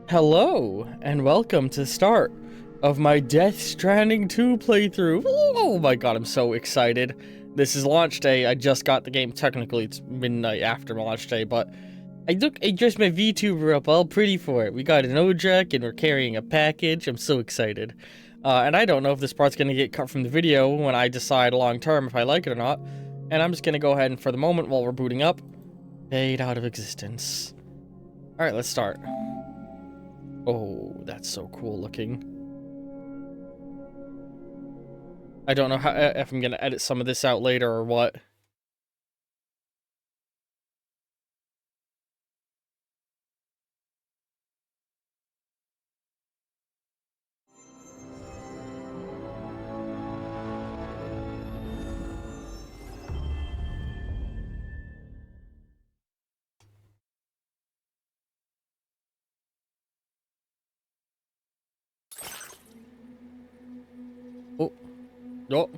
Hello, and welcome to the start of my Death Stranding 2 playthrough. Oh my god, I'm so excited. This is launch day. I just got the game. Technically, it's midnight after launch day, but I dressed my VTuber up all pretty for it. We got an OJEC, and we're carrying a package. I'm so excited. And I don't know if this part's going to get cut from the video when I decide long-term if I like it or not. And I'm just going to go ahead and, for the moment, while we're booting up, fade out of existence. Alright, let's start. Oh, that's so cool looking. I don't know if I'm gonna edit some of this out later or what. Oh, oh.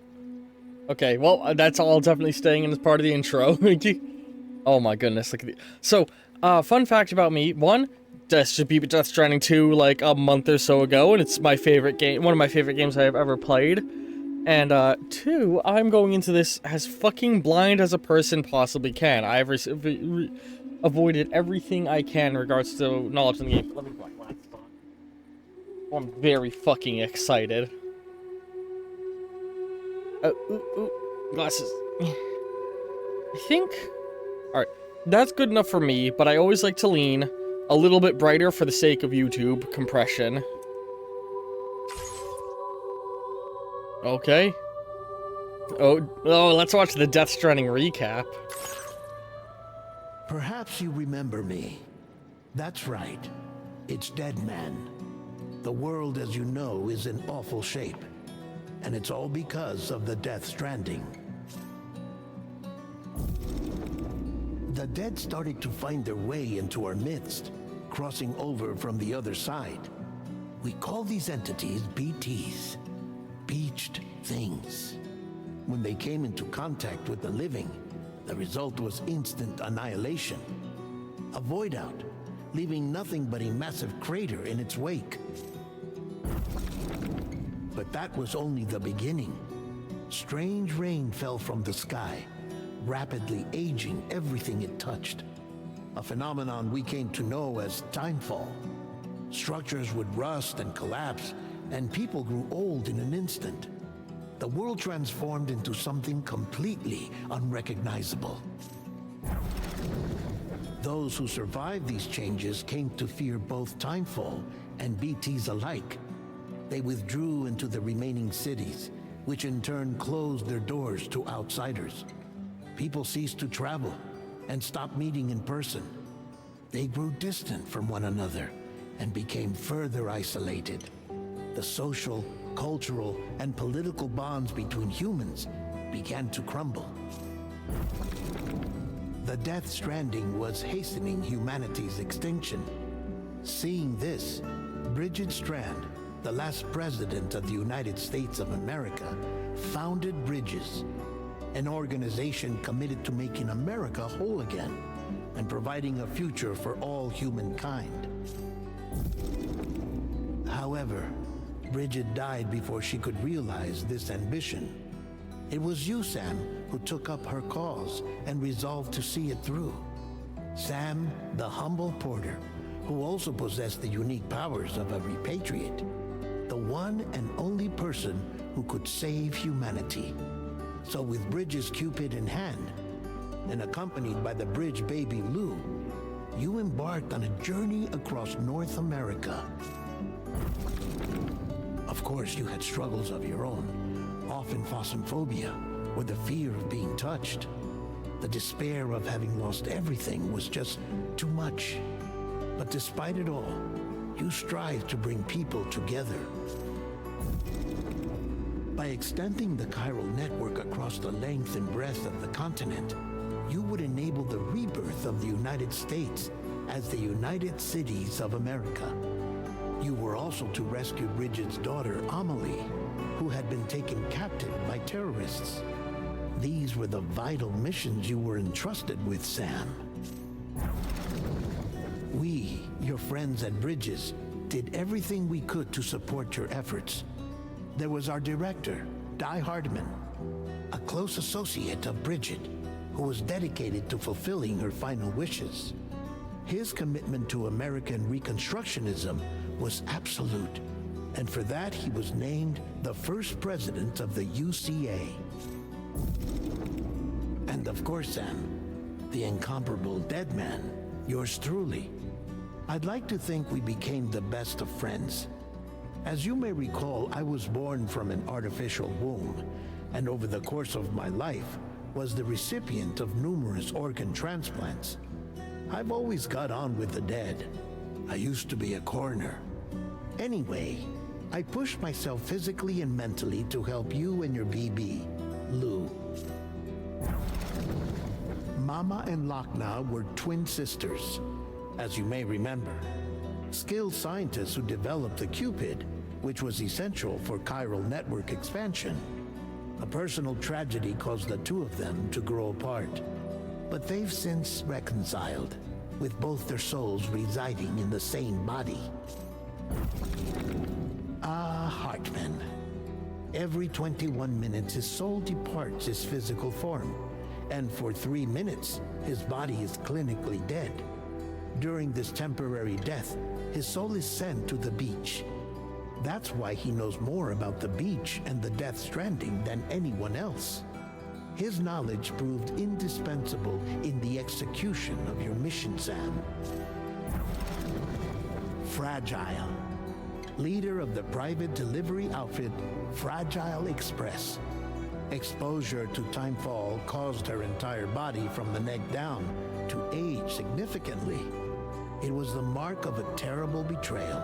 Okay, well, that's all definitely staying in as part of the intro. Oh my goodness, look at the... So, fun fact about me. One, Death Stranding 2 like a month or so ago, and it's my favorite game, one of my favorite games I have ever played. And, two, I'm going into this as fucking blind as a person possibly can. I've avoided everything I can in regards to knowledge in the game. Let me put my glasses on. I'm very fucking excited. Glasses. I think... Alright, that's good enough for me, but I always like to lean a little bit brighter for the sake of YouTube compression. Okay. Oh, let's watch the Death Stranding recap. Perhaps you remember me. That's right. It's Dead Man. The world, as you know, is in awful shape. And it's all because of the Death Stranding. The dead started to find their way into our midst, crossing over from the other side. We call these entities BTs, Beached Things. When they came into contact with the living, the result was instant annihilation. A void out, leaving nothing but a massive crater in its wake. But that was only the beginning. Strange rain fell from the sky, rapidly aging everything it touched. A phenomenon we came to know as timefall. Structures would rust and collapse, and people grew old in an instant. The world transformed into something completely unrecognizable. Those who survived these changes came to fear both timefall and BTs alike. They withdrew into the remaining cities, which in turn closed their doors to outsiders. People ceased to travel and stopped meeting in person. They grew distant from one another and became further isolated. The social, cultural, and political bonds between humans began to crumble. The Death Stranding was hastening humanity's extinction. Seeing this, Bridget Strand, the last president of the United States of America, founded Bridges, an organization committed to making America whole again and providing a future for all humankind. However, Bridget died before she could realize this ambition. It was you, Sam, who took up her cause and resolved to see it through. Sam, the humble porter, who also possessed the unique powers of a repatriate. The one and only person who could save humanity. So with Bridges' Cupid in hand, and accompanied by the bridge baby Lou, you embarked on a journey across North America. Of course, you had struggles of your own, often phasmophobia, or the fear of being touched. The despair of having lost everything was just too much. But despite it all, you strive to bring people together. By extending the chiral network across the length and breadth of the continent, you would enable the rebirth of the United States as the United Cities of America. You were also to rescue Bridget's daughter, Amelie, who had been taken captive by terrorists. These were the vital missions you were entrusted with, Sam. We, your friends at Bridges, did everything we could to support your efforts. There was our director, Di Hardman, a close associate of Bridget, who was dedicated to fulfilling her final wishes. His commitment to American Reconstructionism was absolute, and for that he was named the first president of the UCA. And of course, Sam, the incomparable dead man, yours truly. I'd like to think we became the best of friends. As you may recall, I was born from an artificial womb, and over the course of my life was the recipient of numerous organ transplants. I've always got on with the dead. I used to be a coroner. Anyway, I pushed myself physically and mentally to help you and your BB, Lou. Mama and Lochna were twin sisters, as you may remember. Skilled scientists who developed the Cupid, which was essential for chiral network expansion. A personal tragedy caused the two of them to grow apart, but they've since reconciled, with both their souls residing in the same body. Hartman. Every 21 minutes his soul departs his physical form, and for 3 minutes his body is clinically dead. During this temporary death, his soul is sent to the beach. That's why he knows more about the beach and the Death Stranding than anyone else. His knowledge proved indispensable in the execution of your mission, Sam. Fragile. Leader of the private delivery outfit, Fragile Express. Exposure to timefall caused her entire body from the neck down to age significantly. It was the mark of a terrible betrayal.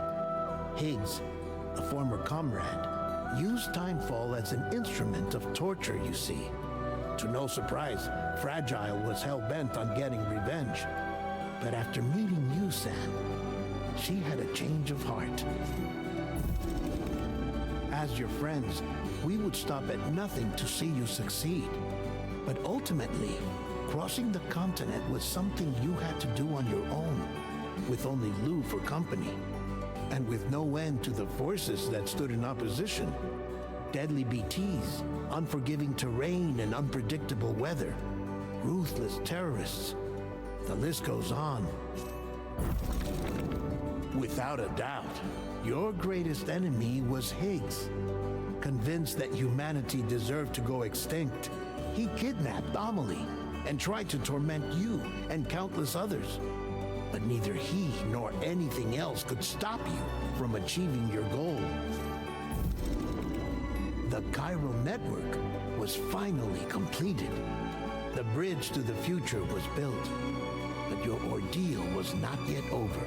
Higgs, a former comrade, used timefall as an instrument of torture, you see. To no surprise, Fragile was hell-bent on getting revenge. But after meeting you, Sam, she had a change of heart. As your friends, we would stop at nothing to see you succeed. But ultimately, crossing the continent was something you had to do on your own, with only Lou for company, and with no end to the forces that stood in opposition. Deadly BTs, unforgiving terrain and unpredictable weather, ruthless terrorists. The list goes on. Without a doubt, your greatest enemy was Higgs. Convinced that humanity deserved to go extinct, he kidnapped Amelie and tried to torment you and countless others. But neither he nor anything else could stop you from achieving your goal. The chiral network was finally completed. The bridge to the future was built, but your ordeal was not yet over.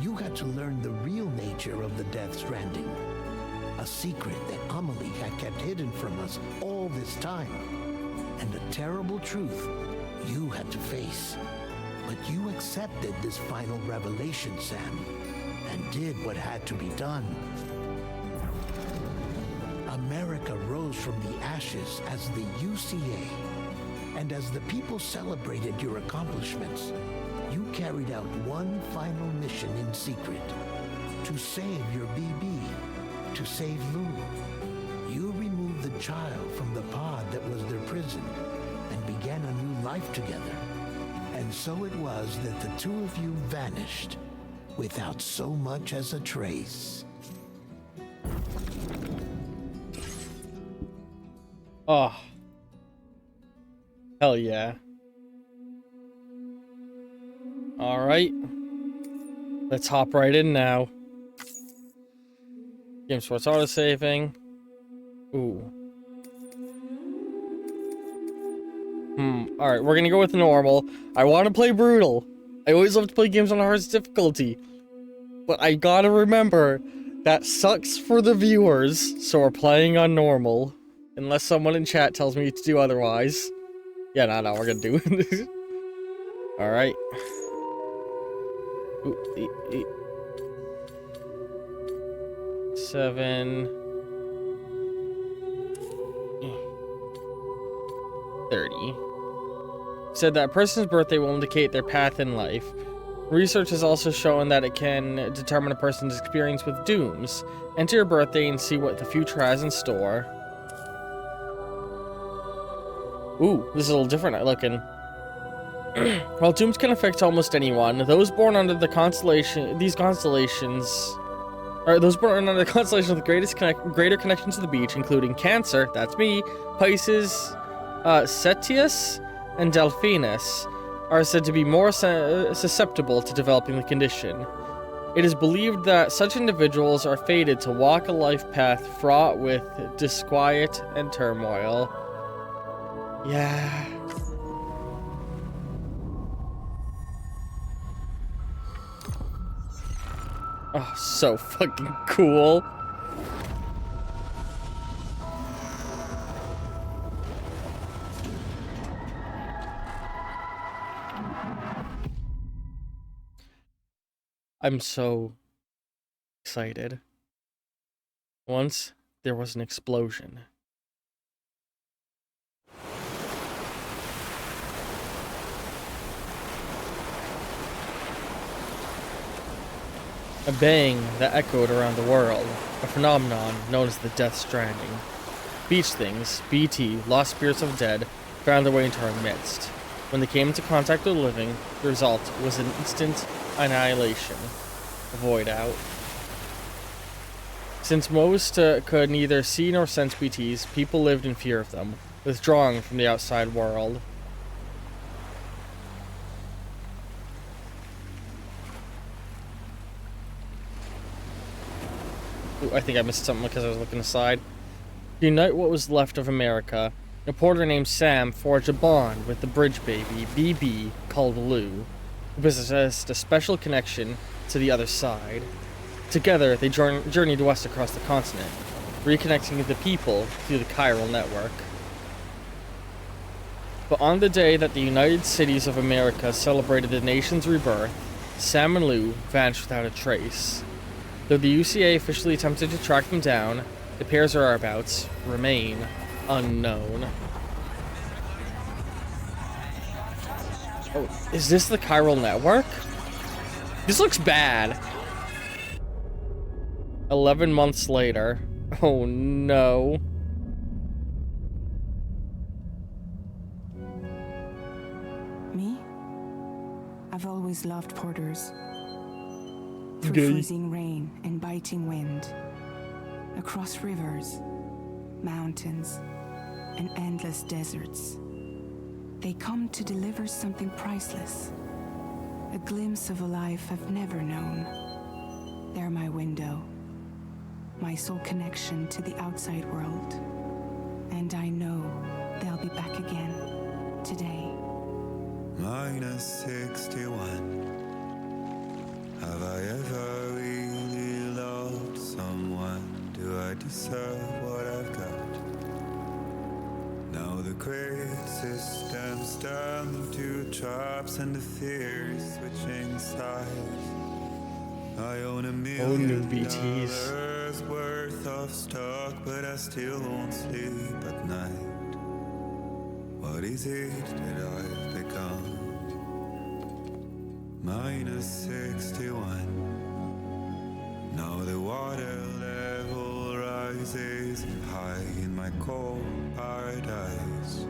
You had to learn the real nature of the Death Stranding, a secret that Amelie had kept hidden from us all this time, and a terrible truth you had to face. But you accepted this final revelation, Sam, and did what had to be done. America rose from the ashes as the UCA, and as the people celebrated your accomplishments, you carried out one final mission in secret, to save your BB, to save Lou. You removed the child from the pod that was their prison and began a new life together. And so it was that the two of you vanished without so much as a trace. Oh. Hell yeah. Alright. Let's hop right in now. Game starts autosaving. Ooh. Alright, we're gonna go with normal. I want to play brutal. I always love to play games on the hardest difficulty. But I gotta remember, that sucks for the viewers, so we're playing on normal. Unless someone in chat tells me to do otherwise. Yeah, no, we're gonna do it. Alright. Ooh, 7... 30. Said that a person's birthday will indicate their path in life. Research has also shown that it can determine a person's experience with dooms. Enter your birthday and see what the future has in store. Ooh, this is a little different looking. While dooms can affect almost anyone, those born under the constellation, those born under the constellation with the greater connection to the beach, including Cancer, that's me, Pisces, Cetius, and Delphinus, are said to be more susceptible to developing the condition. It is believed that such individuals are fated to walk a life path fraught with disquiet and turmoil. Yeah. Oh, so fucking cool. I'm so excited. Once there was an explosion. A bang that echoed around the world, a phenomenon known as the Death Stranding. Beach things, BT, lost spirits of dead, found their way into our midst. When they came into contact with the living, the result was an instant annihilation. Void out. Since most could neither see nor sense BTs, people lived in fear of them, withdrawing from the outside world. Ooh, I think I missed something because I was looking aside. To unite what was left of America, a porter named Sam forged a bond with the bridge baby, BB, called Lou, who possessed a special connection to the other side. Together, they journeyed west across the continent, reconnecting the people through the chiral network. But on the day that the United Cities of America celebrated the nation's rebirth, Sam and Lou vanished without a trace. Though the UCA officially attempted to track them down, the pair's whereabouts remain unknown. Oh, is this the chiral network? This looks bad. 11 months later. Oh no. Me? I've always loved porters. Through freezing rain and biting wind, across rivers, mountains, and endless deserts, they come to deliver something priceless, a glimpse of a life I've never known. They're my window, my sole connection to the outside world, and I know they'll be back again today. -61. Have I ever really loved someone? Do I deserve what I've got? Now the great system's down to traps and the fears switching sides. I own $1 million worth of stock, but I still won't sleep at night. What is it that I've become? -61. Now the water level rises high in my cold paradise,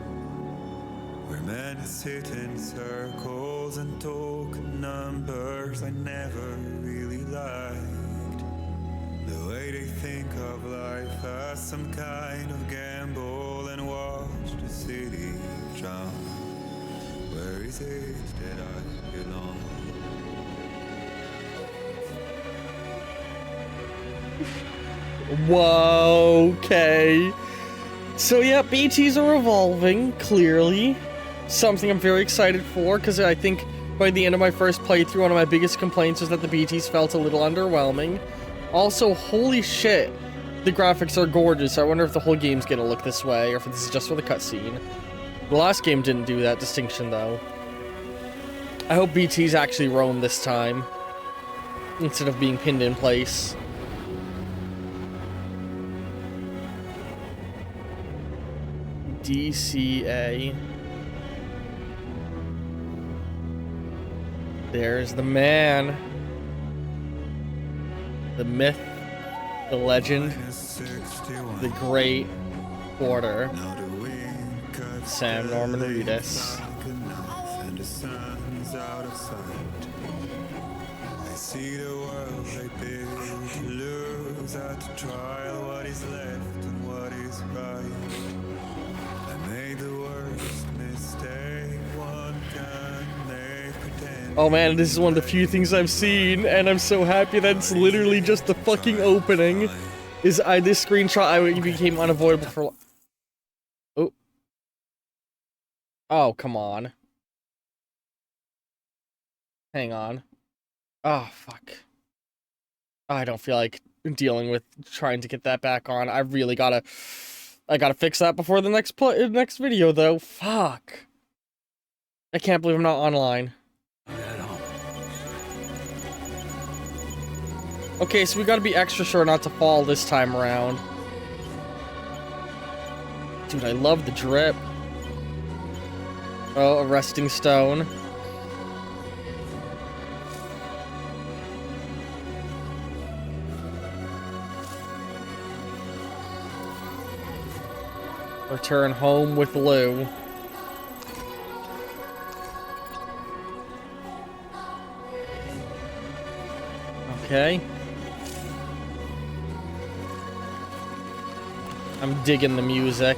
where men sit in circles and talk numbers I never really liked. The way they think of life as some kind of gamble and watch the city drown. Where is it that I belong? Whoa, okay. So yeah, BTs are evolving, clearly. Something I'm very excited for, because I think by the end of my first playthrough, one of my biggest complaints was that the BTs felt a little underwhelming. Also, holy shit, the graphics are gorgeous. I wonder if the whole game's gonna look this way, or if this is just for the cutscene. The last game didn't do that distinction, though. I hope BTs actually roam this time, instead of being pinned in place. DCA. There's the man. The myth, the legend, the great porter, Sam Norman Reedus. See the world they build, lose at the trial what is left and what is right. I made the worst mistake one can make, pretend. Oh man, this is one of the few things I've seen, and I'm so happy that it's literally just the fucking opening. This screenshot became unavoidable for. Oh. Oh, come on. Hang on. Oh, fuck. I don't feel like dealing with trying to get that back on. I gotta fix that before the next video, though. Fuck. I can't believe I'm not online. Okay, so we gotta be extra sure not to fall this time around. Dude, I love the drip. Oh, a resting stone. Return home with Lou. Okay. I'm digging the music.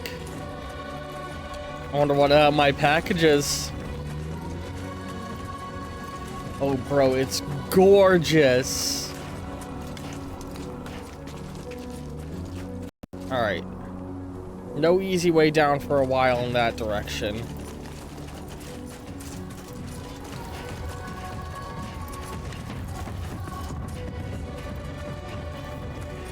I wonder what my package is. Oh, bro, it's gorgeous. Alright. No easy way down for a while in that direction.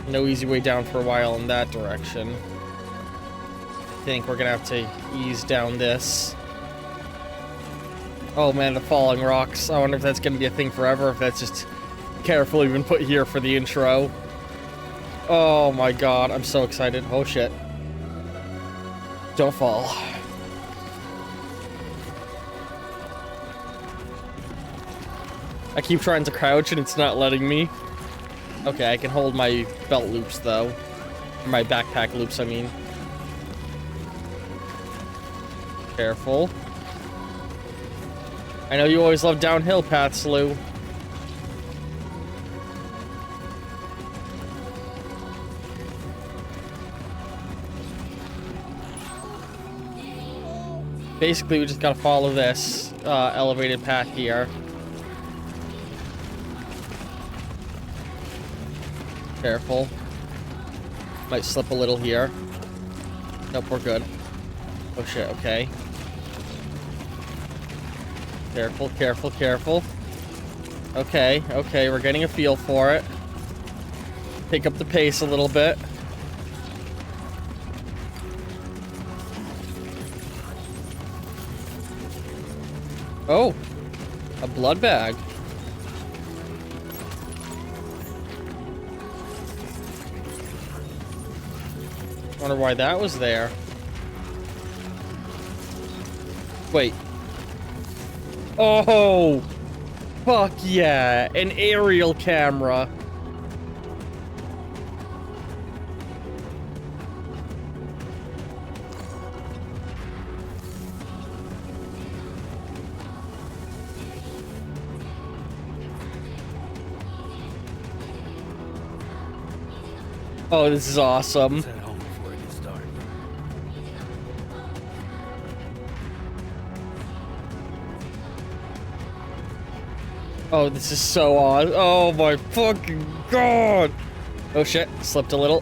No easy way down for a while in that direction. I think we're gonna have to ease down this. Oh man, the falling rocks. I wonder if that's gonna be a thing forever, if that's just carefully been put here for the intro. Oh my god, I'm so excited. Oh shit. Don't fall. I keep trying to crouch and it's not letting me. Okay, I can hold my belt loops though. Or my backpack loops, I mean. Careful. I know you always love downhill paths, Lou. Basically, we just gotta follow this elevated path here. Careful. Might slip a little here. Nope, we're good. Oh shit, okay. Careful, careful, careful. Okay, okay, we're getting a feel for it. Pick up the pace a little bit. Oh, a blood bag. Wonder why that was there. Wait. Oh, fuck yeah, an aerial camera. Oh, this is awesome. Oh, this is so awesome. Oh my fucking god. Oh shit, slipped a little.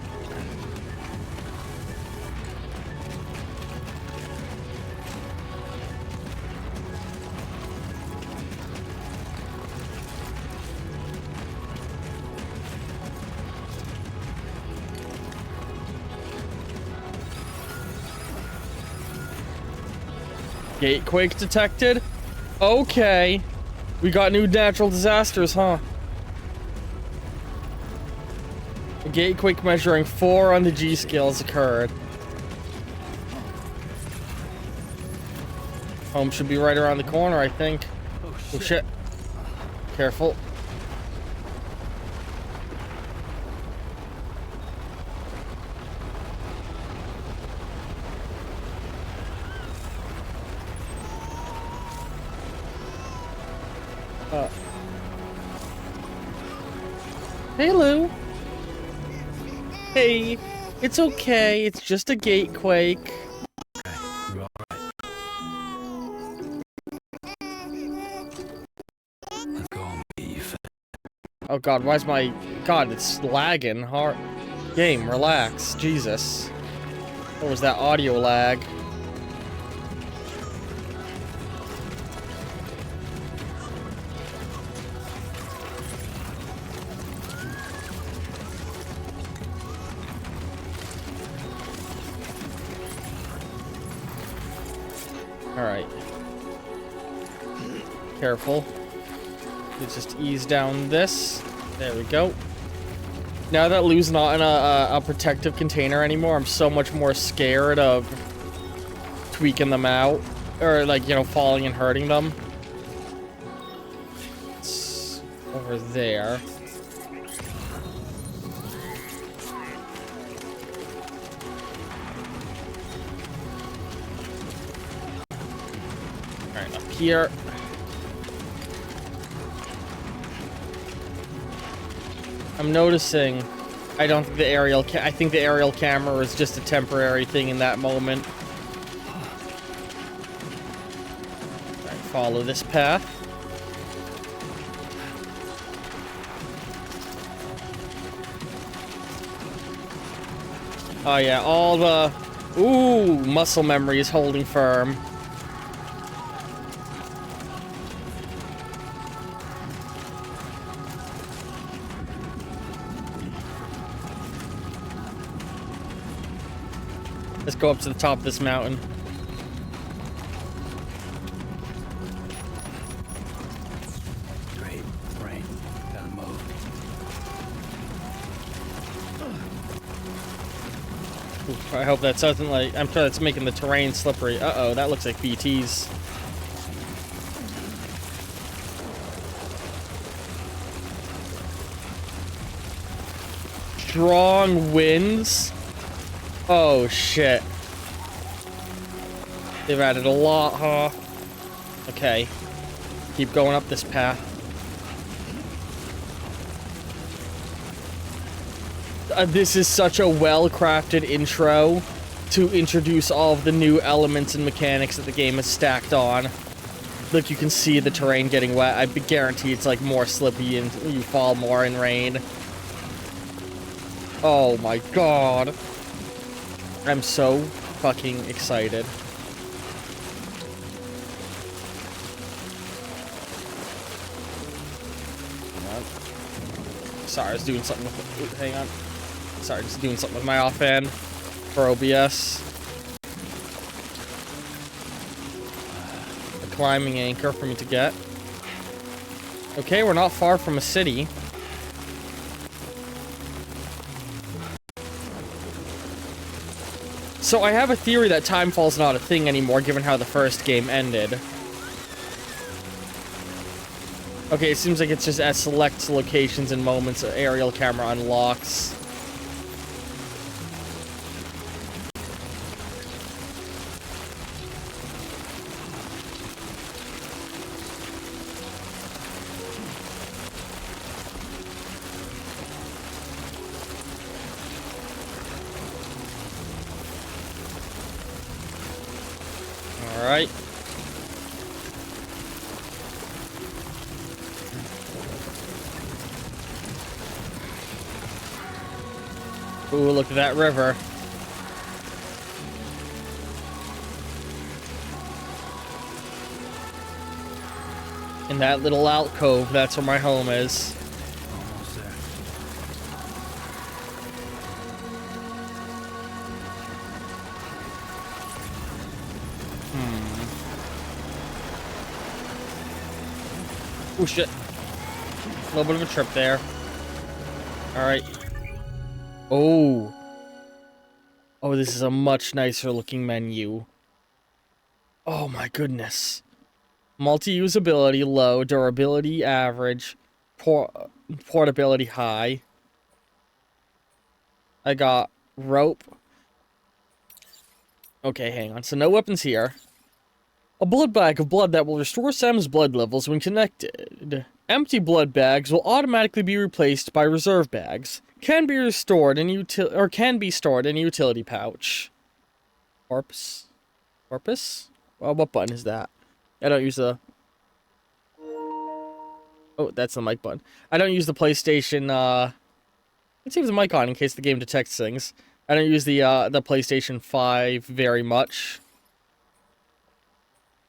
Gatequake detected? Okay. We got new natural disasters, huh? A gatequake measuring 4 on the G scale has occurred. Home should be right around the corner, I think. Oh shit. Careful. Hey, Lou. Hey, it's okay. It's just a gate quake. You're all right. Let's go home, beef. Oh god, why's my... God, it's lagging hard. Game, relax. Jesus. What was that audio lag? Alright. Careful. Let's just ease down this. There we go. Now that Lou's not in a protective container anymore, I'm so much more scared of tweaking them out. Or, like, you know, falling and hurting them. It's over there. Alright, up here. I'm noticing, I don't think the aerial I think the aerial camera is just a temporary thing in that moment. Alright, follow this path. Oh yeah, all the... Ooh, muscle memory is holding firm. Let's go up to the top of this mountain. Great. Rain. Gotta move. Oof, I hope that doesn't, like... I'm sure that's making the terrain slippery. Uh-oh, that looks like BTs. Strong winds? Oh, shit. They've added a lot, huh? Okay. Keep going up this path. This is such a well-crafted intro to introduce all of the new elements and mechanics that the game has stacked on. Look, you can see the terrain getting wet. I guarantee it's, like, more slippy and you fall more in rain. Oh, my God. I'm so fucking excited. Sorry, I was doing something with... Ooh, hang on. Sorry, just doing something with my offhand for OBS. A climbing anchor for me to get. Okay, we're not far from a city. So I have a theory that timefall's not a thing anymore, given how the first game ended. Okay, it seems like it's just at select locations and moments an aerial camera unlocks. Alright. Ooh, look at that river. In that little alcove, that's where my home is. Almost there. Oh shit. A little bit of a trip there. Alright. Oh. Oh, this is a much nicer looking menu. Oh my goodness. Multi-usability low, durability average, portability high. I got rope. Okay, hang on. So no weapons here. A blood bag of blood that will restore Sam's blood levels when connected. Empty blood bags will automatically be replaced by reserve bags. Can be stored in a utility pouch. Corpus? Well, what button is that? I don't use the... Oh, that's the mic button. I don't use the PlayStation, let's leave the mic on in case the game detects things. I don't use the PlayStation 5 very much.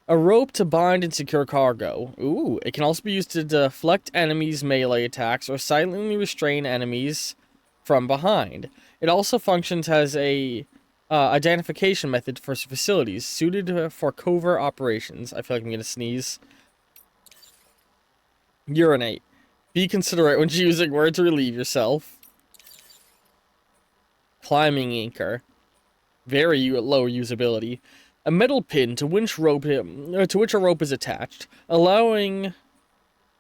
A rope to bind and secure cargo. Ooh, it can also be used to deflect enemies' melee attacks or silently restrain enemies from behind. It also functions as a identification method for facilities suited for covert operations. I feel like I'm gonna sneeze. Urinate. Be considerate when choosing where to relieve yourself. Climbing anchor. Very low usability. A metal pin to which a rope is attached, allowing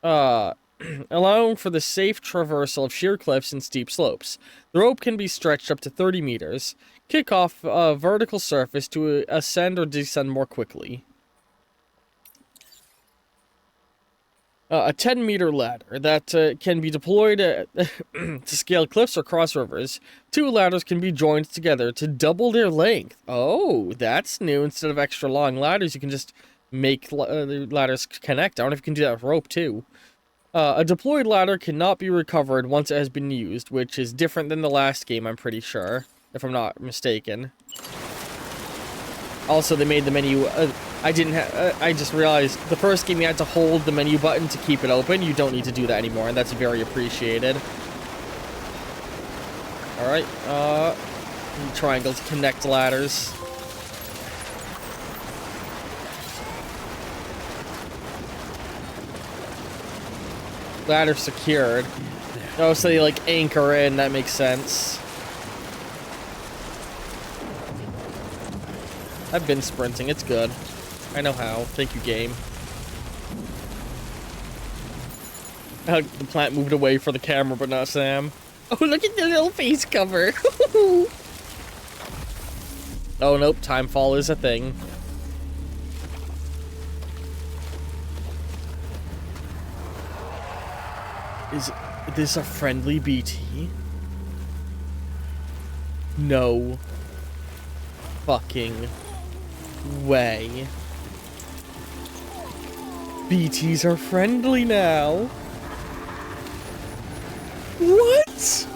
for the safe traversal of sheer cliffs and steep slopes. The rope can be stretched up to 30 meters. Kick off a vertical surface to ascend or descend more quickly. A 10-meter ladder that can be deployed to scale cliffs or cross rivers. 2 ladders can be joined together to double their length. Oh, that's new. Instead of extra long ladders, you can just make the ladders connect. I don't know if you can do that with rope, too. A deployed ladder cannot be recovered once it has been used, which is different than the last game, I'm pretty sure, if I'm not mistaken. Also, they made the menu... I just realized the first game you had to hold the menu button to keep it open. You don't need to do that anymore, and that's very appreciated. Alright, triangles connect ladders. Ladder secured. Oh, so they like anchor in, that makes sense. I've been sprinting, it's good. I know how. Thank you, game. The plant moved away for the camera, but not Sam. Oh, look at the little face cover. Oh, nope. Timefall is a thing. Is this a friendly BT? No fucking way. BTs are friendly now. What?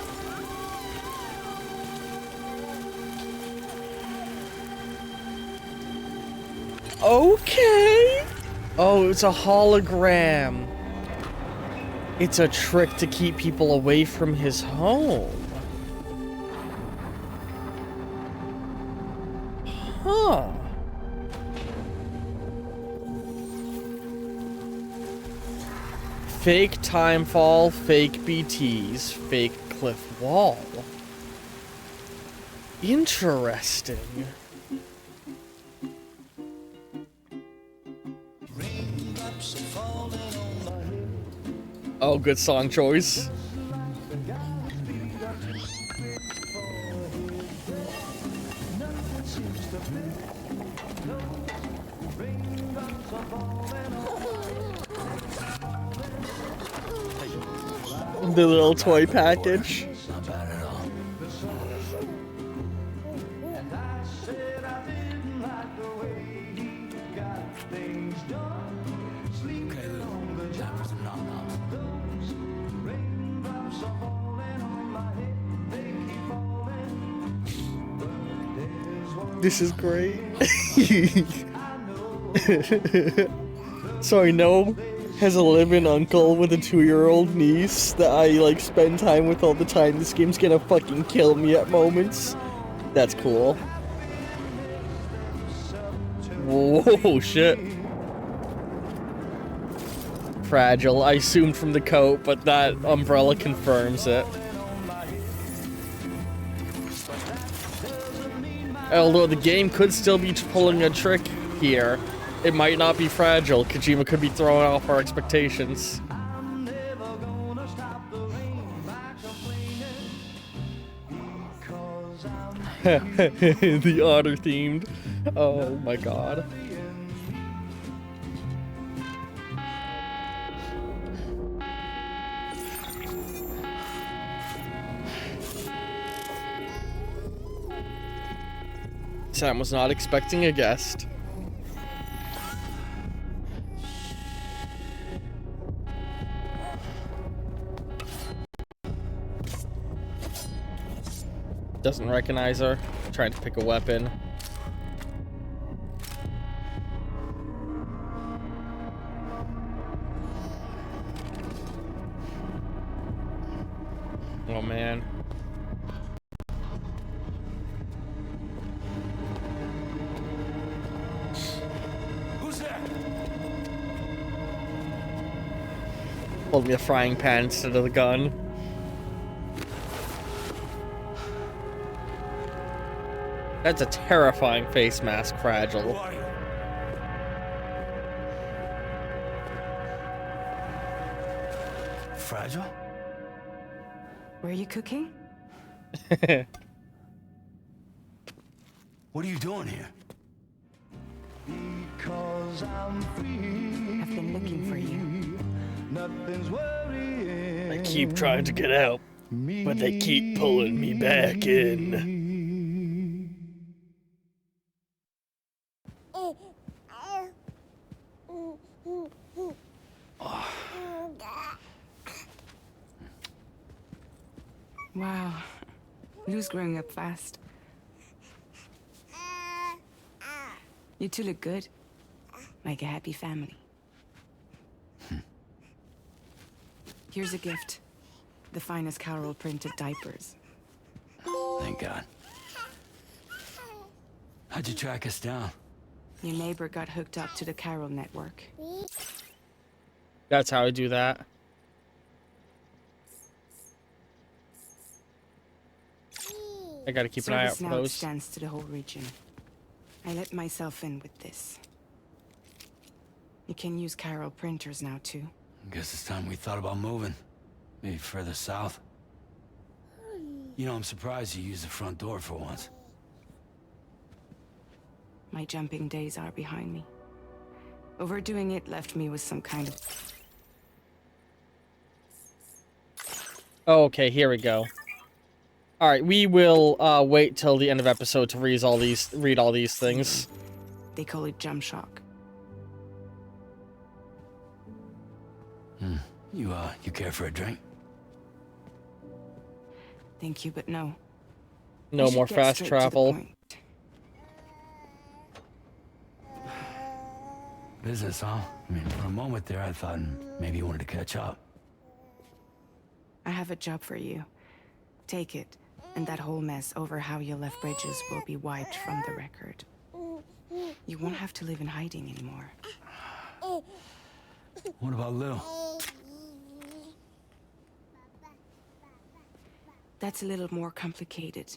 Okay. Oh, it's a hologram. It's a trick to keep people away from his home. Huh. Fake timefall, fake BTs, fake cliff wall. Interesting. Oh, good song choice. The little toy package. Not bad at all. Okay, Lou. Time for some nom-noms. This is great. So I know has a living uncle with a 2-year-old niece that I like spend time with all the time. This game's gonna fucking kill me at moments. That's cool. Whoa, shit. Fragile. I assumed from the coat, but that umbrella confirms it. Although the game could still be pulling a trick here. It might not be fragile. Kojima could be throwing off our expectations. The otter themed. Oh my god. Sam was not expecting a guest. Doesn't recognize her. Trying to pick a weapon. Oh man. Who's there? Hold me a frying pan instead of the gun. That's a terrifying face mask, Fragile. Who are you? Fragile? Were you cooking? What are you doing here? Because I'm free. I've been looking for you. Nothing's worrying. I keep trying to get out, but they keep pulling me back in. Wow. Lou's growing up fast. You two look good. Like a happy family. Here's a gift. The finest Carol printed diapers. Thank God. How'd you track us down? Your neighbor got hooked up to the Carol network. That's how I do that. I gotta keep an eye out Service for now those. extends to the whole region. I let myself in with this. You can use Carol printers now too. Guess it's time we thought about moving. Maybe further south. You know, I'm surprised you used the front door for once. My jumping days are behind me. Overdoing it left me with some kind of... Okay, here we go. Alright, we will wait till the end of episode to read all these things. They call it jump shock. You care for a drink? Thank you, but no. No We should more get fast straight to the travel. point. Business, huh? I mean, for a moment there, I thought maybe you wanted to catch up. I have a job for you. Take it, and that whole mess over how you left Bridges will be wiped from the record. You won't have to live in hiding anymore. What about Lil? That's a little more complicated.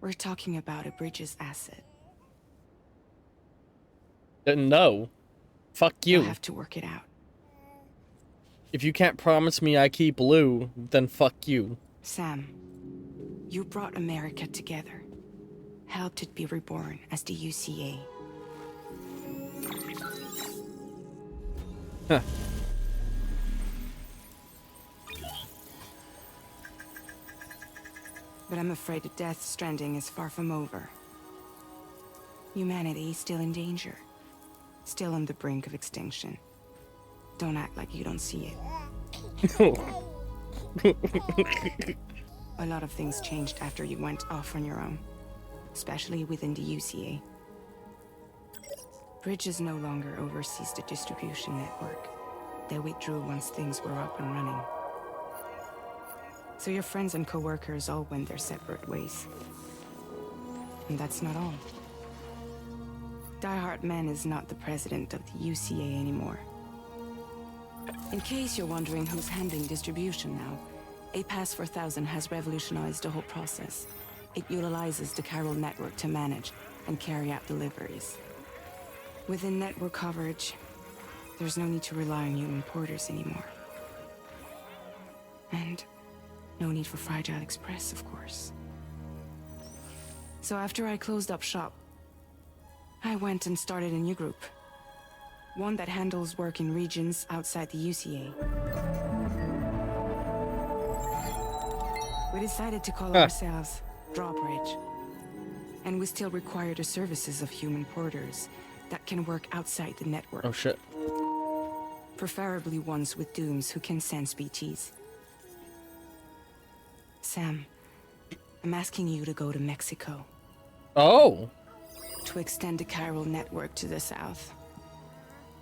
We're talking about a Bridges asset. No. Fuck You'll you. have to work it out. If you can't promise me I keep Lou, then fuck you. Sam, you brought America together. Helped it be reborn as the UCA. Huh. But I'm afraid the Death Stranding is far from over. Humanity is still in danger. Still on the brink of extinction. Don't act like you don't see it. A lot of things changed after you went off on your own. Especially within the UCA. Bridges no longer oversees the distribution network. They withdrew once things were up and running. So your friends and co-workers all went their separate ways. And that's not all. Die Hard Man is not the president of the UCA anymore. In case you're wondering who's handling distribution now, A Pass 4000 has revolutionized the whole process. It utilizes the Carol network to manage and carry out deliveries. Within network coverage, there's no need to rely on human porters anymore. And no need for Fragile Express, of course. So after I closed up shop, I went and started a new group. One that handles work in regions outside the UCA. We decided to call ourselves Drawbridge. And we still require the services of human porters that can work outside the network. Oh shit. Preferably ones with dooms who can sense BTs. Sam, I'm asking you to go to Mexico. Oh. To extend the chiral network to the south.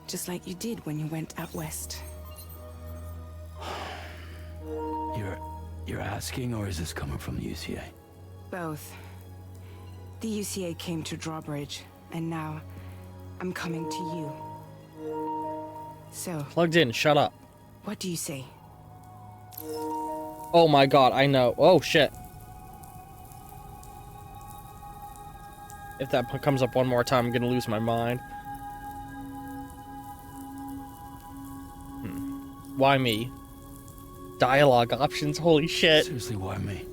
Just like you did when you went out west. You're asking, or is this coming from the UCA? Both. The UCA came to Drawbridge, and now I'm coming to you. So, Plugged in, shut up. what do you say? Oh my god, I know. Oh shit. If that comes up one more time, I'm gonna lose my mind. Why me? Dialogue options, holy shit. Seriously, why me?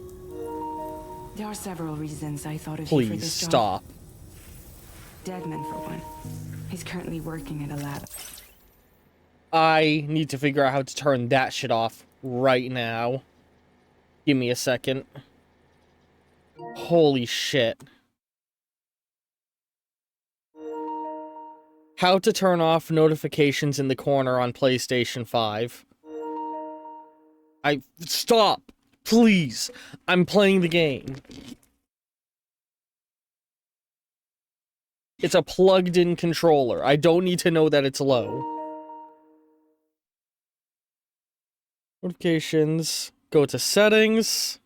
There are several reasons I thought of you for Please this job. stop. Deadman, for one. He's currently working at a lab. I need to figure out how to turn that shit off right now. Give me a second. Holy shit. How to turn off notifications in the corner on PlayStation 5. Stop! Please! I'm playing the game. It's a plugged-in controller. I don't need to know that it's low. Notifications. Go to settings.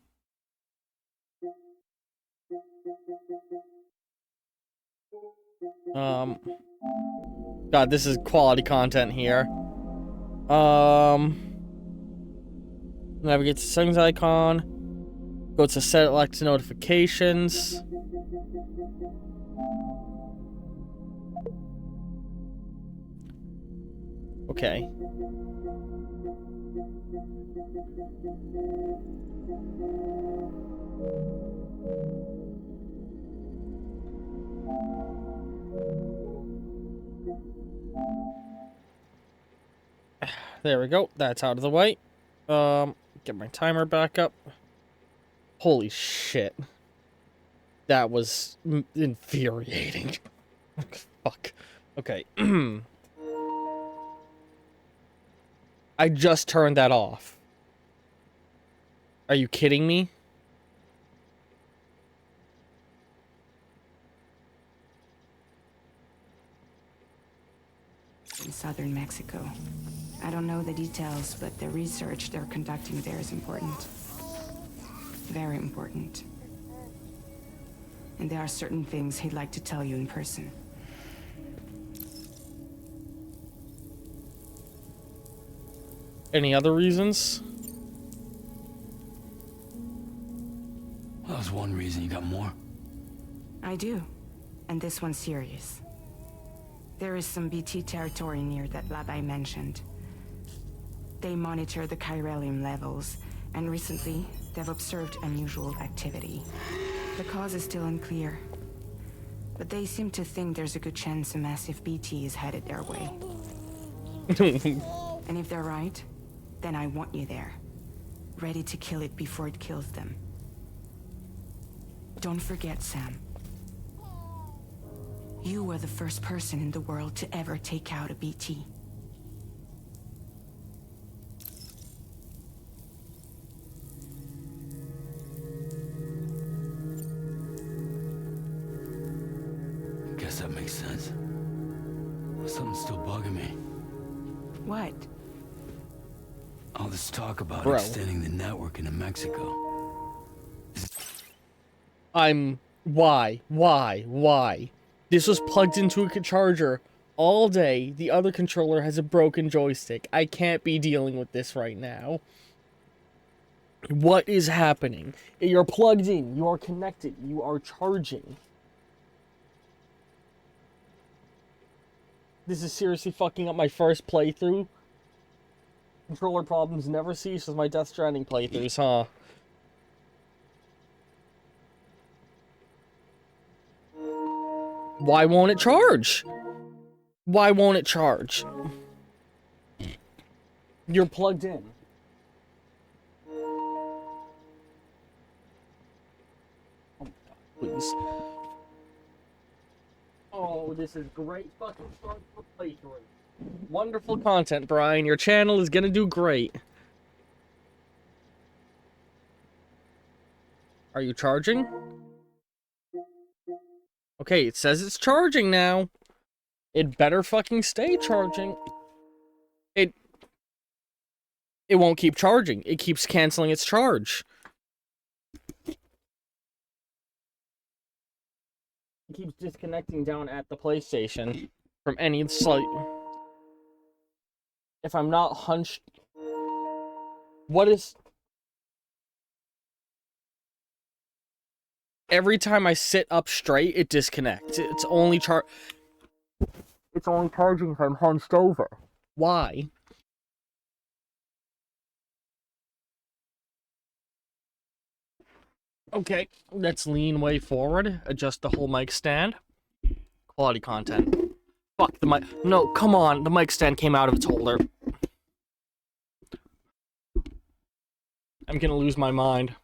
God, this is quality content here. Navigate to settings icon. Go to select notifications. Okay. There we go. That's out of the way. Get my timer back up. Holy shit. That was infuriating. Fuck. Okay. I just turned that off. Are you kidding me? In southern Mexico. I don't know the details, but the research they're conducting there is important. Very important. And there are certain things he'd like to tell you in person. Any other reasons? Well, that was one reason. You got more? I do. And this one's serious. There is some BT territory near that lab I mentioned. They monitor the chiralium levels, and recently, they've observed unusual activity. The cause is still unclear, but they seem to think there's a good chance a massive BT is headed their way. And if they're right, then I want you there, ready to kill it before it kills them. Don't forget, Sam. You were the first person in the world to ever take out a BT. Guess that makes sense. But something's still bugging me. What? All this talk about Bro. extending the network into Mexico. Why? This was plugged into a charger all day. The other controller has a broken joystick. I can't be dealing with this right now. What is happening? You're plugged in. You are connected. You are charging. This is seriously fucking up my first playthrough. Controller problems never cease with my Death Stranding playthroughs, huh? Why won't it charge? Why won't it charge? You're plugged in. Oh my god, please. Oh, this is great fucking start for playthrough. Wonderful content, Brian. Your channel is gonna do great. Are you charging? Okay, it says it's charging now. It better fucking stay charging. It won't keep charging. It keeps canceling its charge. It keeps disconnecting down at the PlayStation from any slight... If I'm not hunched... What is... Every time I sit up straight, it disconnects. It's only charging if I'm hunched over. Why? Okay, let's lean way forward. Adjust the whole mic stand. Quality content. Fuck the mic. No, come on. The mic stand came out of its holder. I'm gonna lose my mind.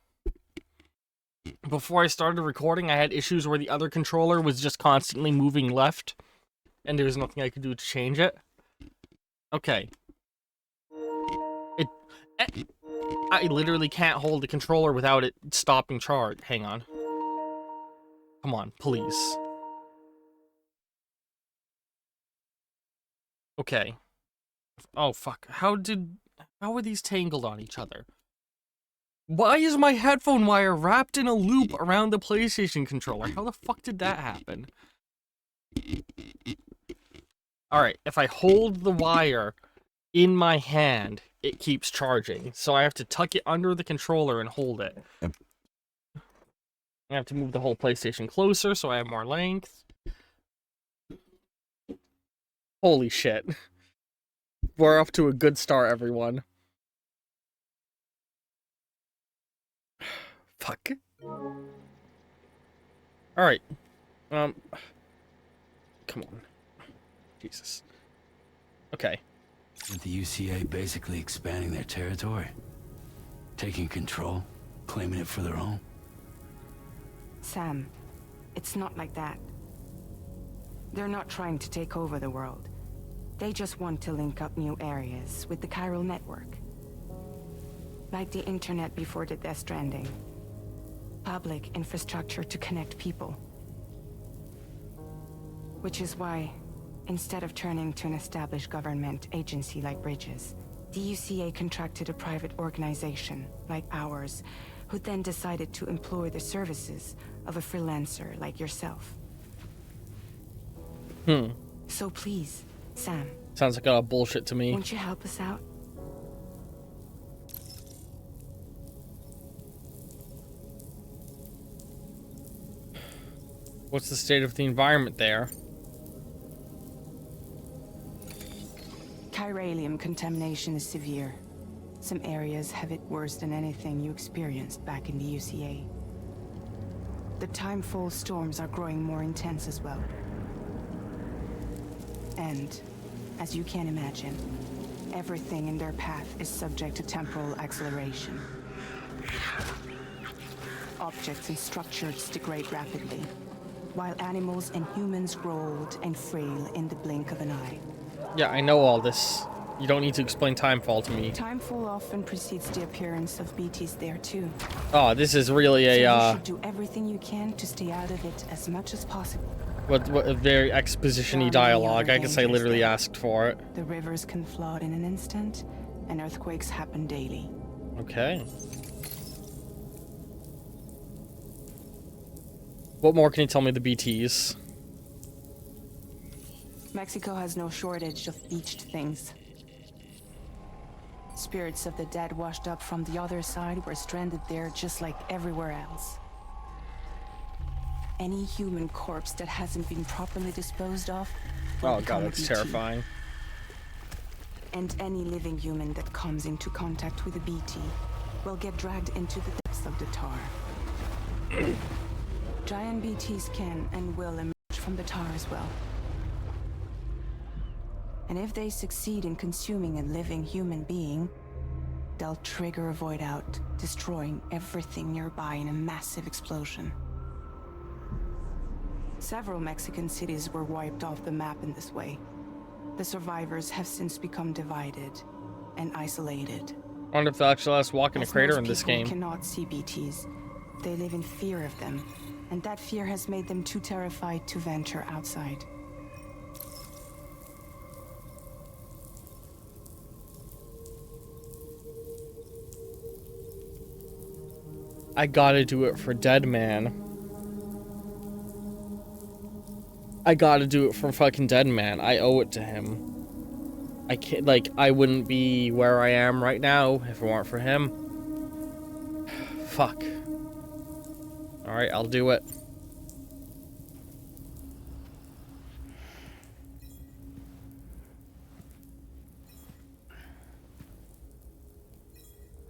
Before I started recording, I had issues where the other controller was just constantly moving left, and there was nothing I could do to change it. Okay. I literally can't hold the controller without it stopping charge. Hang on. Come on, please. Okay. Oh, fuck. How are these tangled on each other? Why is my headphone wire wrapped in a loop around the PlayStation controller? How the fuck did that happen? Alright, if I hold the wire in my hand, it keeps charging. So I have to tuck it under the controller and hold it. I have to move the whole PlayStation closer so I have more length. Holy shit. We're off to a good start, everyone. Fuck. Alright. Come on. Jesus. Okay. With the UCA basically expanding their territory, taking control, claiming it for their own. Sam, it's not like that. They're not trying to take over the world. They just want to link up new areas with the chiral network. Like the internet before the Death Stranding. Public infrastructure to connect people. Which is why, instead of turning to an established government agency like Bridges, the UCA contracted a private organization like ours, who then decided to employ the services of a freelancer like yourself. So please, Sam. Sounds like a lot of bullshit to me. Won't you help us out? What's the state of the environment there? Chiralium contamination is severe. Some areas have it worse than anything you experienced back in the UCA. The timefall storms are growing more intense as well. And, as you can imagine, everything in their path is subject to temporal acceleration. Objects and structures degrade rapidly, while animals and humans grow old and frail in the blink of an eye. Yeah, I know all this. You don't need to explain Timefall to me. Timefall often precedes the appearance of BTs there too. Oh, this is really a, So you should do everything you can to stay out of it as much as possible. What a very exposition-y dialogue. I guess I literally asked for it. The rivers can flood in an instant, and earthquakes happen daily. Okay. What more can you tell me the BTs? Mexico has no shortage of beached things. Spirits of the dead washed up from the other side were stranded there just like everywhere else. Any human corpse that hasn't been properly disposed of will Oh become god, a that's BT. terrifying. And any living human that comes into contact with a BT will get dragged into the depths of the tar. Giant BTs can and will emerge from the tar as well. And if they succeed in consuming a living human being, they'll trigger a void out, destroying everything nearby in a massive explosion. Several Mexican cities were wiped off the map in this way. The survivors have since become divided and isolated. I wonder if they'll actually let us walk in a As crater most in this people game. cannot see BTs. They live in fear of them, and that fear has made them too terrified to venture outside. I gotta do it for Dead Man. I gotta do it for fucking Dead Man. I owe it to him. I can't, like, I wouldn't be where I am right now if it weren't for him. Fuck. Alright, I'll do it.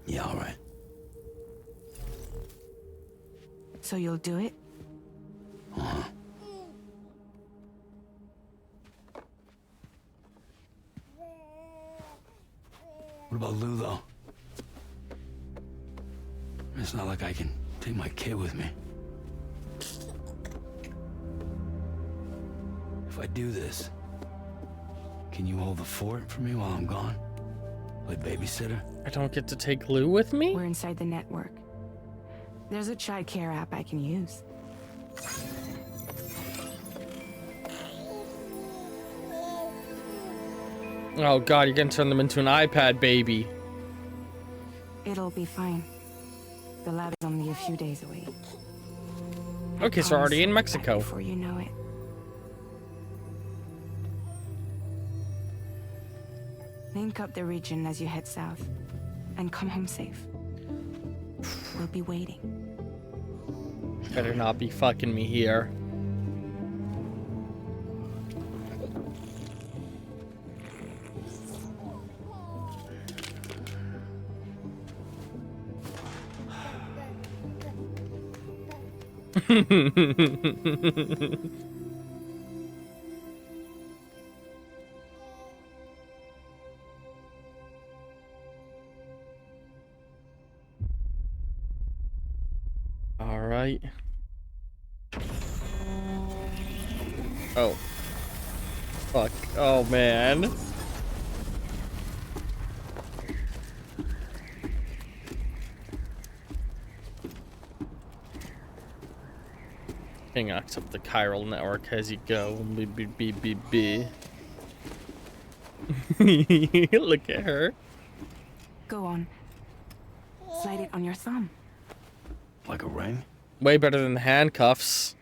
Yeah, all right. So you'll do it? Uh-huh. What about Lou, though? It's not like I can take my kid with me. If I do this, can you hold the fort for me while I'm gone? Play babysitter? I don't get to take Lou with me? We're inside the network. There's a child care app I can use. Oh god, you're gonna turn them into an iPad baby. It'll be fine. The lab is only a few days away. I Okay, so we're already in promise I'll be back Mexico. before you know it. Link up the region as you head south, and come home safe. We'll be waiting. Better not be fucking me here. All right. Oh. Fuck. Oh, man. Hang on, accept the chiral network as you go. B. Look at her. Go on. Slide it on your thumb. Like a ring? Way better than the handcuffs.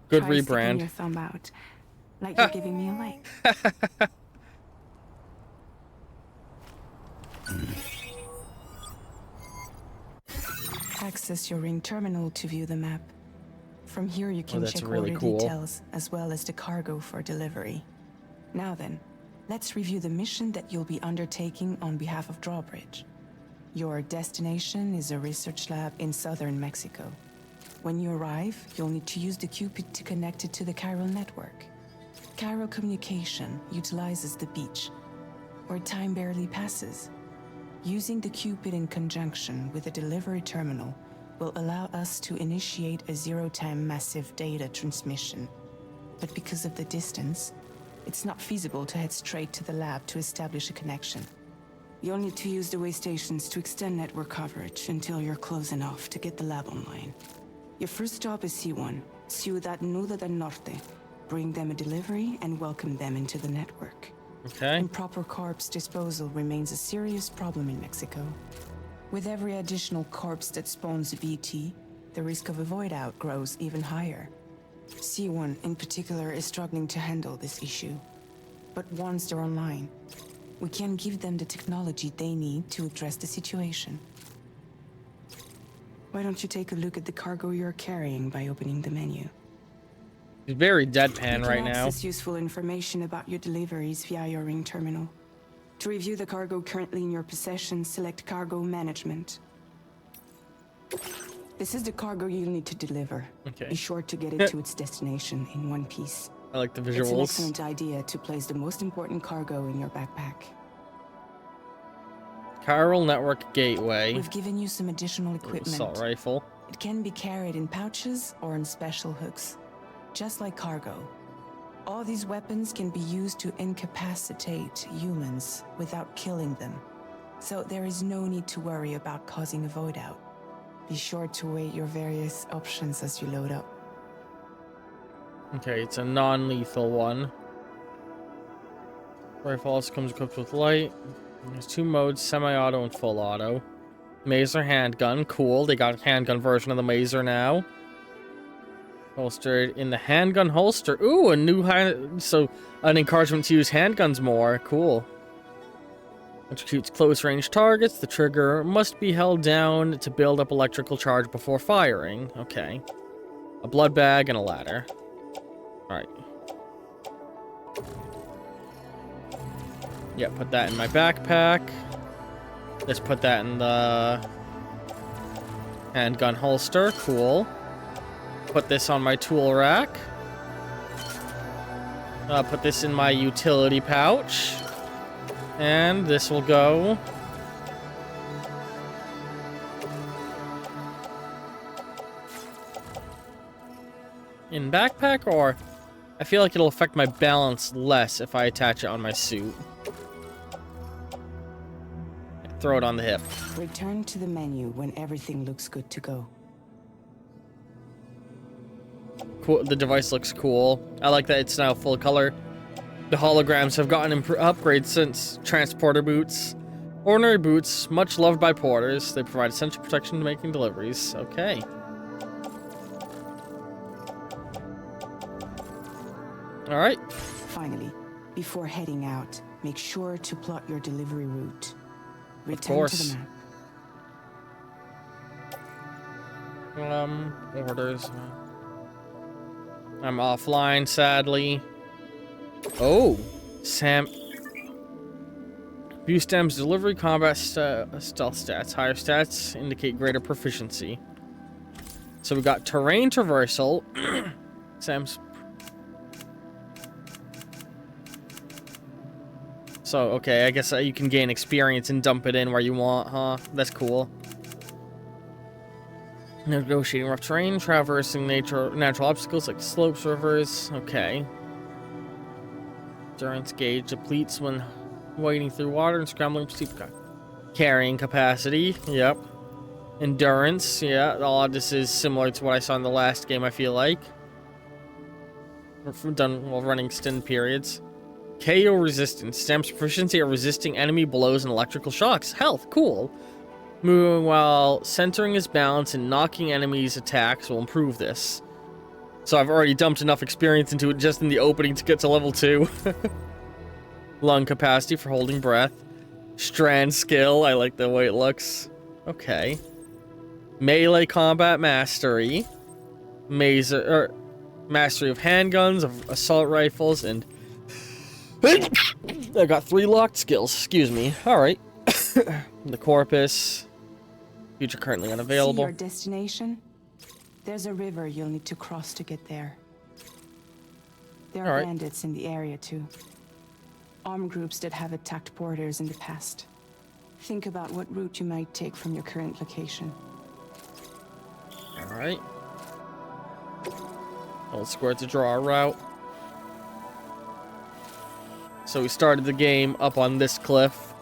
Good Try sticking rebrand. your thumb out, like you're giving me a like. Access your ring terminal to view the map. From here you can that's check really order cool. details as well as the cargo for delivery. Now then, let's review the mission that you'll be undertaking on behalf of Drawbridge. Your destination is a research lab in southern Mexico. When you arrive, you'll need to use the Cupid to connect it to the chiral network. Chiral communication utilizes the beach, where time barely passes. Using the Cupid in conjunction with a delivery terminal will allow us to initiate a zero-time massive data transmission. But because of the distance, it's not feasible to head straight to the lab to establish a connection. You'll need to use the way stations to extend network coverage until you're close enough to get the lab online. Your first stop is C1, Ciudad Nuda del Norte. Bring them a delivery and welcome them into the network. Okay. Improper corpse disposal remains a serious problem in Mexico. With every additional corpse that spawns a BT, the risk of a void out grows even higher. C1 in particular is struggling to handle this issue. But once they're online, we can give them the technology they need to address the situation. Why don't you take a look at the cargo you're carrying by opening the menu? He's very You deadpan can right now. access useful information about your deliveries via your ring terminal. To review the cargo currently in your possession, select Cargo Management. This is the cargo you'll need to deliver. Okay. Be sure to get it to its destination in one piece. I like the It's an visuals. excellent idea to place the most important cargo in your backpack. Chiral Network Gateway. We've given you some additional equipment. Assault rifle. It can be carried in pouches or in special hooks, just like cargo. All these weapons can be used to incapacitate humans without killing them. So there is no need to worry about causing a void out. Be sure to weigh your various options as you load up. Okay, it's a non-lethal one. Rifle also comes equipped with light. There's 2 modes, semi-auto and full auto. Mazer handgun, cool. They got a handgun version of the Mazer now. Holstered in the handgun holster. Ooh, a new so an encouragement to use handguns more. Cool. Executes close range targets. The trigger must be held down to build up electrical charge before firing. Okay. A blood bag and a ladder. Alright. Yeah, put that in my backpack. Let's put that in the handgun holster. Cool. Put this on my tool rack. Put this in my utility pouch. And this will go in backpack, or I feel like it'll affect my balance less if I attach it on my suit. Throw it on the hip. Return to the menu when everything looks good to go. Cool. The device looks cool. I like that it's now full color. The holograms have gotten upgrades since transporter boots. Ordinary boots, much loved by porters. They provide essential protection to making deliveries. Okay. Alright. Finally, before heading out, make sure to plot your delivery route. Return to course. the map. Orders. I'm offline, sadly. Oh, Sam. View stems delivery combat stealth stats. Higher stats indicate greater proficiency. So we got terrain traversal. Sam's. So, okay, I guess you can gain experience and dump it in where you want, huh? That's cool. Negotiating rough terrain, traversing natural obstacles like slopes, rivers. Okay. Endurance gauge depletes when wading through water and scrambling for steep carrying capacity. Yep. Endurance. Yeah. All of this is similar to what I saw in the last game, I feel like. We're done while running extended periods. KO resistance. Stamps proficiency at resisting enemy blows and electrical shocks. Health. Cool. Moving while centering his balance and knocking enemies' attacks will improve this. So I've already dumped enough experience into it just in the opening to get to level 2. Lung capacity for holding breath. Strand skill. I like the way it looks. Okay. Melee combat mastery. Mastery of handguns, of assault rifles, and... I got 3 locked skills. Excuse me. Alright. The corpus. Future currently unavailable. See your destination? There's a river you'll need to cross to get there. There are bandits in the area too. Armed groups that have attacked porters in the past. Think about what route you might take from your current location. Alright. Hold square to draw a route. So we started the game up on this cliff.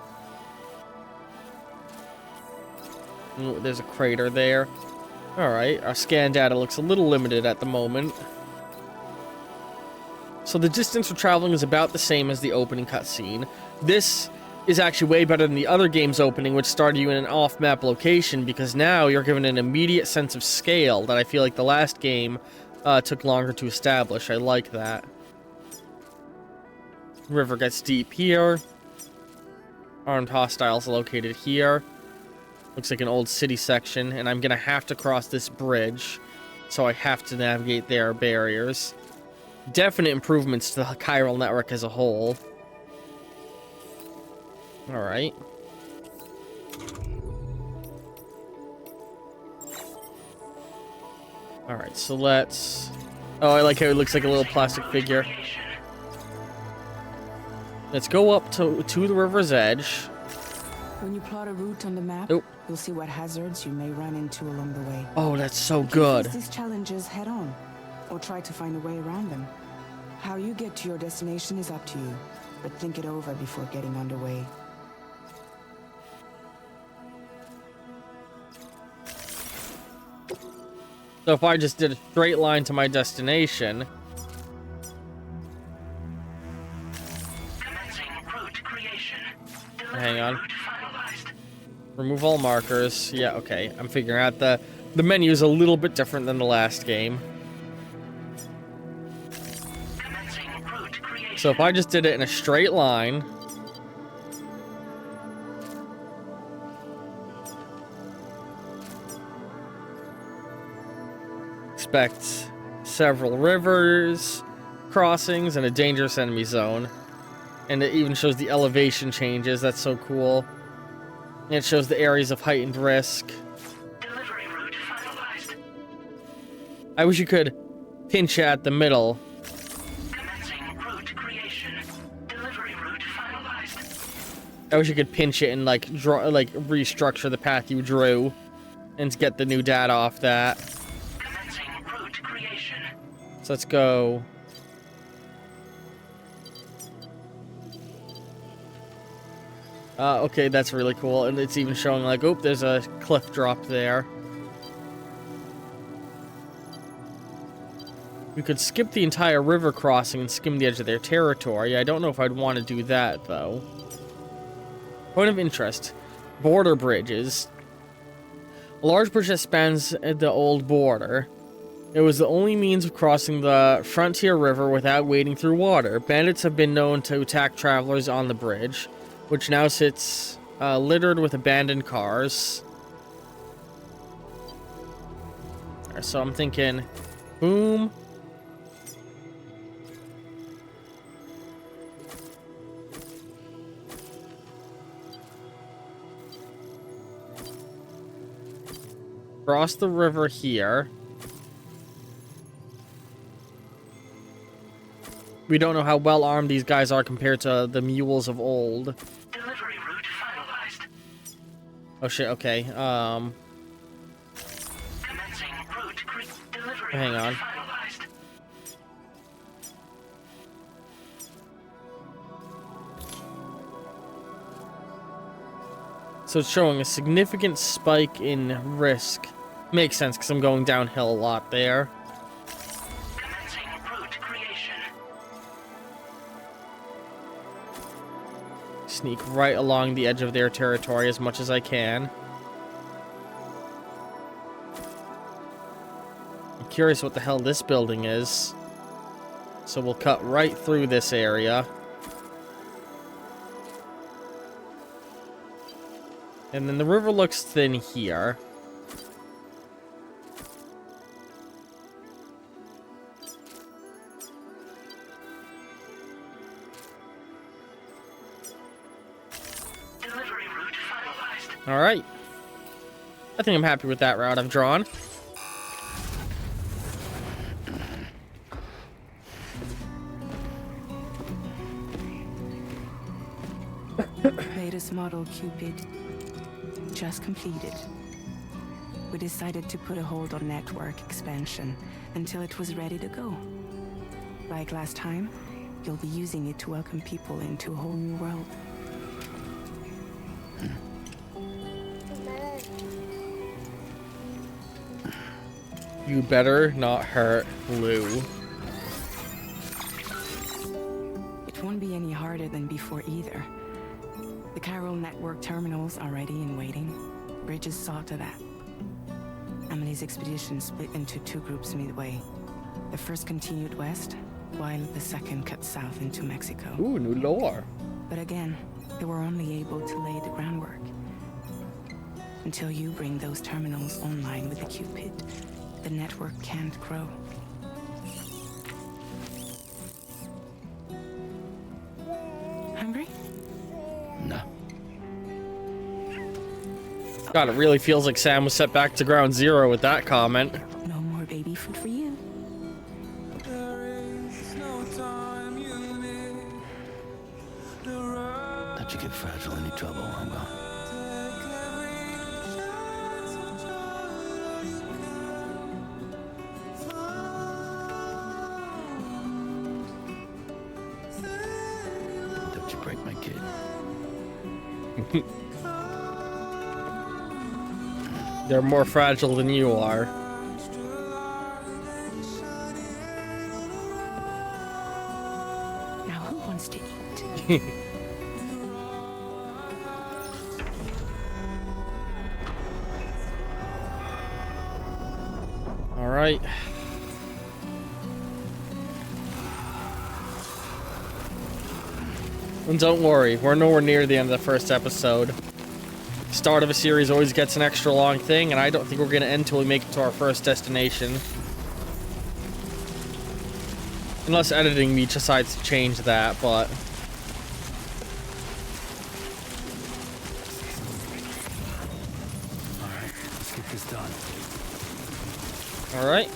Ooh, there's a crater there. Alright, our scan data looks a little limited at the moment. So the distance we're traveling is about the same as the opening cutscene. This is actually way better than the other game's opening, which started you in an off-map location, because now you're given an immediate sense of scale that I feel like the last game took longer to establish. I like that. River gets deep here. Armed hostiles located here. Looks like an old city section, and I'm gonna have to cross this bridge, so I have to navigate their barriers. Definite improvements to the chiral network as a whole. Alright. Alright, so let's... Oh, I like how it looks like a little plastic figure. Let's go up to the river's edge. When you plot a route on the map, Nope. you'll see what hazards you may run into along the way. Oh, that's so You can good. face these challenges head on, or try to find a way around them. How you get to your destination is up to you, but think it over before getting underway. So if I just did a straight line to my destination... Hang on. Remove all markers. Yeah, okay. I'm figuring out the menu is a little bit different than the last game. So if I just did it in a straight line... Expect several rivers, crossings, and a dangerous enemy zone. And it even shows the elevation changes. That's so cool. And it shows the areas of heightened risk. Delivery route finalized. I wish you could pinch at the middle. Commencing route creation. Delivery route finalized. I wish you could pinch it and like draw, like restructure the path you drew, and get the new data off that. Commencing route creation. So let's go. Okay, that's really cool, and it's even showing like, oh, there's a cliff drop there. We could skip the entire river crossing and skim the edge of their territory. I don't know if I'd want to do that, though. Point of interest. Border bridges. A large bridge that spans the old border. It was the only means of crossing the frontier river without wading through water. Bandits have been known to attack travelers on the bridge, which now sits littered with abandoned cars. Alright, so I'm thinking, boom. Cross the river here. We don't know how well armed these guys are compared to the mules of old. Delivery route finalized. Oh shit, okay. Commencing route delivery Hang route on. finalized. So it's showing a significant spike in risk. Makes sense, because I'm going downhill a lot there. Commencing route creation. Sneak right along the edge of their territory as much as I can. I'm curious what the hell this building is. So we'll cut right through this area. And then the river looks thin here. Delivery route finalized. All right. I think I'm happy with that route I've drawn. Latest model Cupid just completed. We decided to put a hold on network expansion until it was ready to go. Like last time, you'll be using it to welcome people into a whole new world. You better not hurt Lou. It won't be any harder than before either. The chiral network terminals are ready and waiting. Bridges saw to that. Emily's expedition split into two groups midway. The first continued west, while the second cut south into Mexico. Ooh, new lore. But again, they were only able to lay the groundwork. Until you bring those terminals online with the Cupid, the network can't grow. Hungry? No. God, it really feels like Sam was set back to ground zero with that comment. No more baby food for you. Don't you get fragile any trouble, I'm gone. Don't you break my kid. They're more fragile than you are. Now who wants to eat? All right. And don't worry, we're nowhere near the end of the first episode. Start of a series always gets an extra long thing, and I don't think we're gonna end till we make it to our first destination. Unless editing me decides to change that, but... Alright, let's get this done. Alright.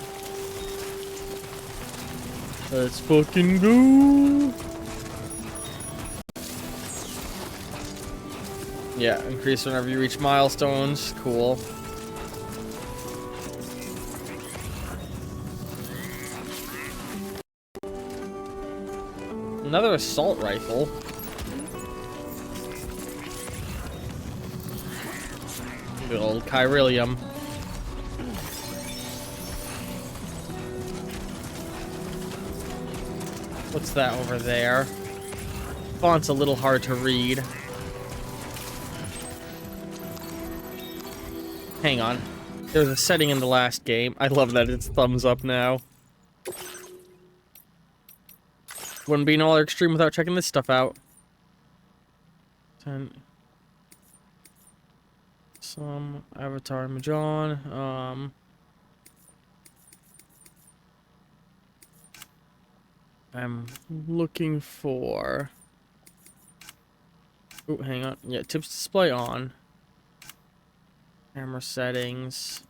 Let's fucking go! Yeah, increase whenever you reach milestones. Cool. Another assault rifle. Good old Chiralium. What's that over there? Font's a little hard to read. Hang on. There was a setting in the last game. I love that it's thumbs up now. Wouldn't be no other extreme without checking this stuff out. 10. Some Avatar Majon. I'm looking for... Oh, hang on. Yeah, tips display on. Camera settings.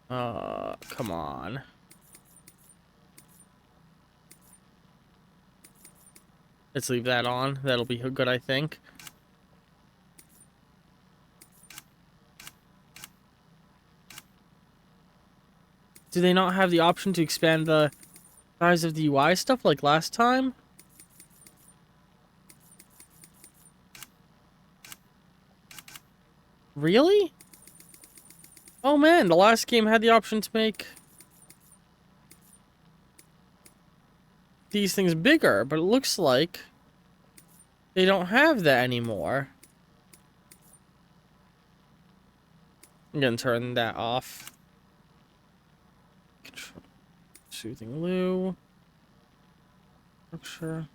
Come on. Let's leave that on. That'll be good, I think. Do they not have the option to expand the size of the UI stuff like last time? Really? Oh man, the last game had the option to make these things bigger, but it looks like they don't have that anymore. I'm gonna turn that off. Control. Soothing Lou. Structure.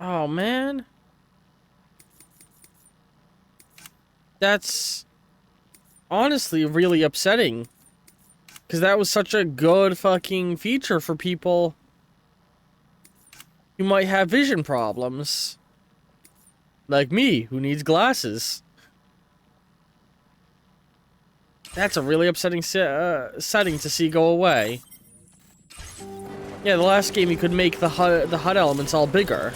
Oh, man. That's honestly really upsetting. Because that was such a good fucking feature for people who might have vision problems. Like me, who needs glasses. That's a really upsetting setting to see go away. Yeah, the last game you could make the HUD elements all bigger.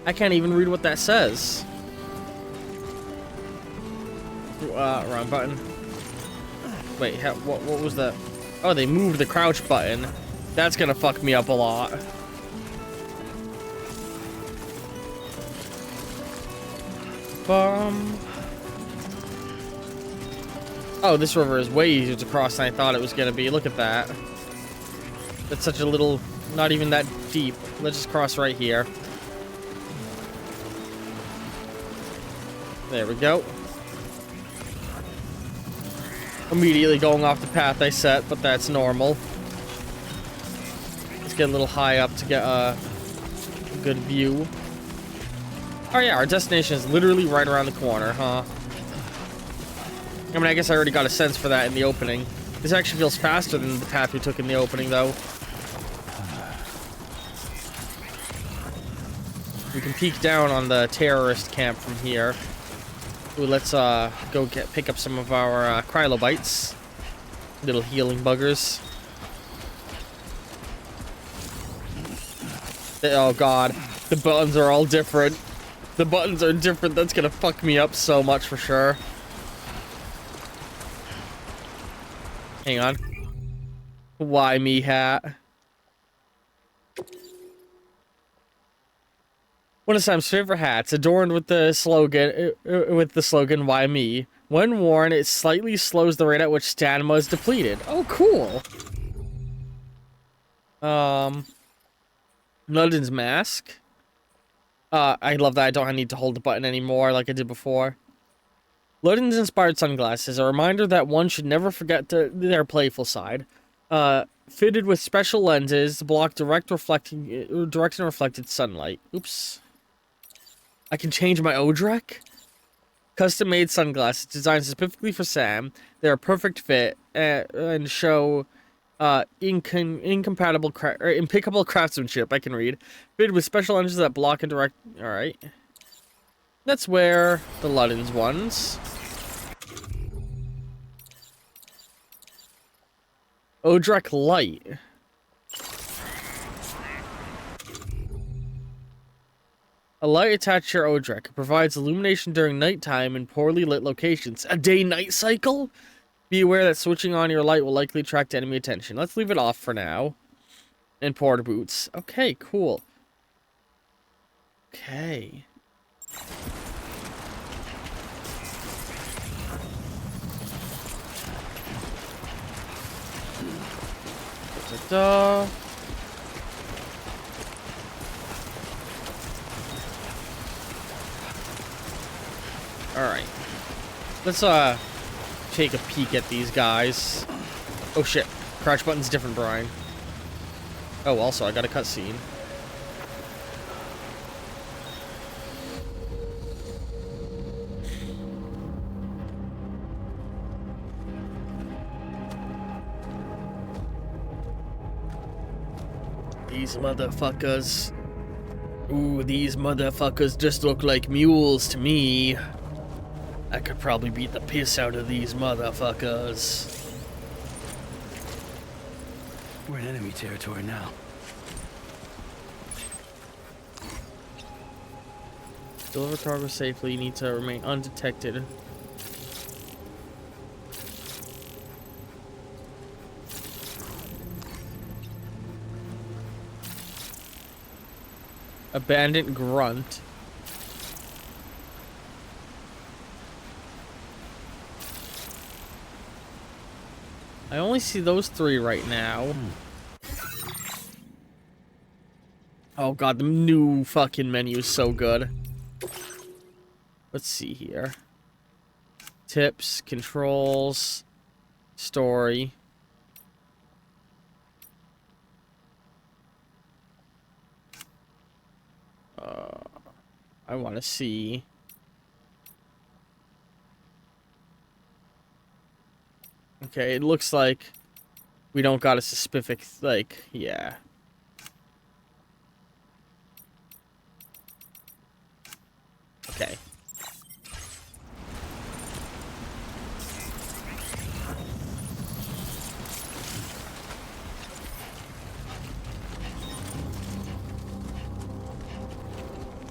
I can't even read what that says. Wrong button. Wait, what was that? Oh, they moved the crouch button. That's gonna fuck me up a lot. Oh, this river is way easier to cross than I thought it was gonna be. Look at that. That's such a little, not even that deep. Let's just cross right here. There we go. immediately going off the path I set, but that's normal. Let's get a little high up to get a good view. Oh yeah, our destination is literally right around the corner, huh? I mean, I guess I already got a sense for that in the opening. This actually feels faster than the path we took in the opening, though. We can peek down on the terrorist camp from here. Ooh, let's go pick up some of our Krylobites. Little healing buggers. Oh god, the buttons are all different. The buttons are different. That's gonna fuck me up so much for sure. Hang on. Why me hat? One of Sam's favorite hats, adorned with the slogan, "Why me?" When worn, it slightly slows the rate at which stamina is depleted. Oh, cool. London's mask. I love that I don't need to hold the button anymore like I did before. Ludden's inspired sunglasses, a reminder that one should never forget their playful side. Fitted with special lenses to block direct and reflected sunlight. Oops. I can change my Odrek? Custom-made sunglasses designed specifically for Sam. They are a perfect fit and show impeccable craftsmanship. I can read. Fitted with special lenses that block and direct. All right. Let's wear the Ludden's ones. Odrek Light. A light attached to your Odrek. It provides illumination during nighttime in poorly lit locations. A day-night cycle? Be aware that switching on your light will likely attract enemy attention. Let's leave it off for now. And porta boots. Okay, cool. Okay. Da-da. Alright. Let's take a peek at these guys. Oh shit. Crouch button's different, Brian. Oh, also, I got a cutscene. These motherfuckers. Ooh, these motherfuckers just look like mules to me. I could probably beat the piss out of these motherfuckers. We're in enemy territory now. Deliver cargo safely. You need to remain undetected. Abandoned grunt. I only see those three right now. Oh god, the new fucking menu is so good. Let's see here. Tips, controls, story. I want to see. Okay, it looks like we don't got a specific, like, yeah. Okay.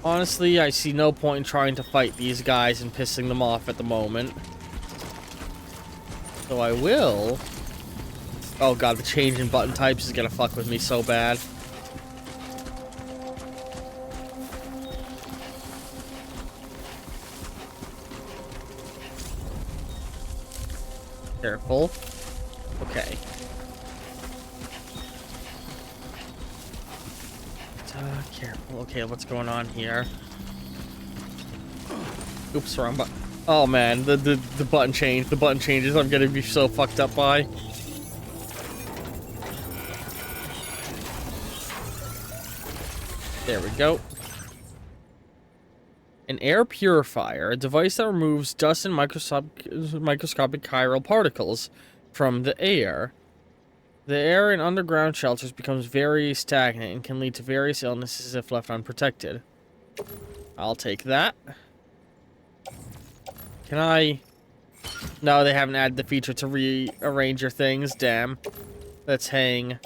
Honestly, I see no point in trying to fight these guys and pissing them off at the moment. So I will. Oh god, the change in button types is gonna fuck with me so bad. Careful. Okay. Careful. Okay, what's going on here? Oops, wrong button. Oh man, the button change, the button changes I'm gonna be so fucked up by. There we go. An air purifier, a device that removes dust and microscopic chiral particles from the air. The air in underground shelters becomes very stagnant and can lead to various illnesses if left unprotected. I'll take that. Can I... No, they haven't added the feature to rearrange your things. Damn. Let's hang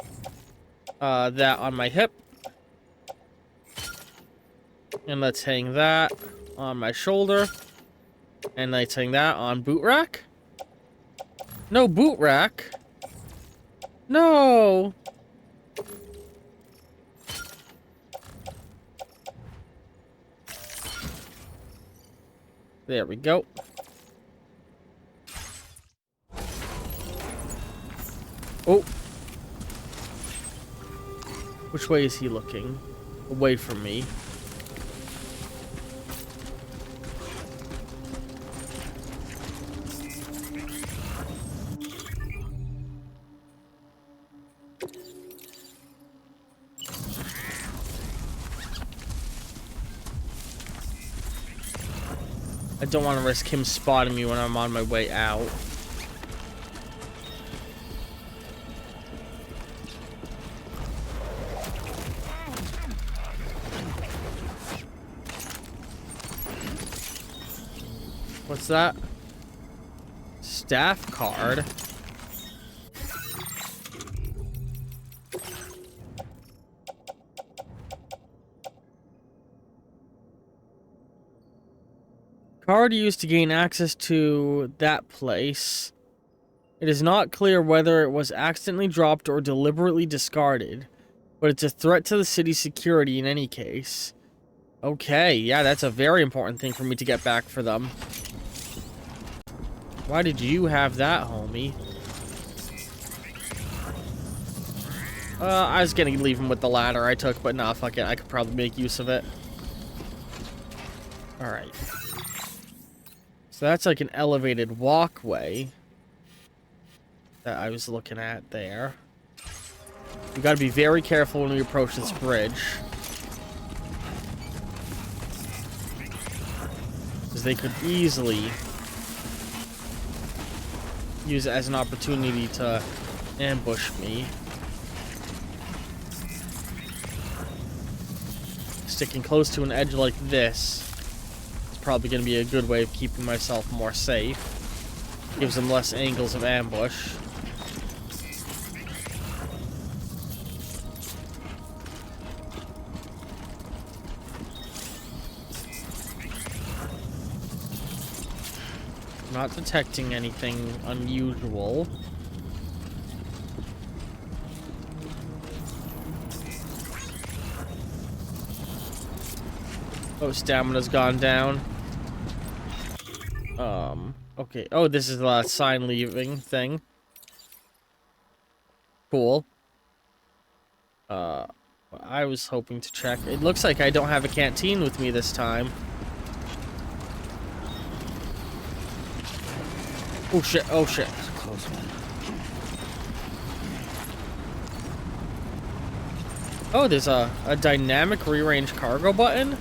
that on my hip. And let's hang that on my shoulder. And let's hang that on boot rack. No boot rack. No. There we go. Oh. Which way is he looking? Away from me. I don't want to risk him spotting me when I'm on my way out. What's that? Staff card. Card used to gain access to that place. It is not clear whether it was accidentally dropped or deliberately discarded, but it's a threat to the city's security in any case. Okay, yeah, that's a very important thing for me to get back for them. Why did you have that, homie? I was gonna leave him with the ladder I took, but nah, fuck it. I could probably make use of it. Alright. So that's like an elevated walkway that I was looking at there. We gotta be very careful when we approach this bridge. Because they could easily use it as an opportunity to ambush me. Sticking close to an edge like this is probably going to be a good way of keeping myself more safe. Gives them less angles of ambush. Not detecting anything unusual. Oh, stamina's gone down. Okay. Oh, this is the sign leaving thing. Cool. I was hoping to check. It looks like I don't have a canteen with me this time. Oh shit, oh shit. Close one. Oh, there's a dynamic rearrange cargo button?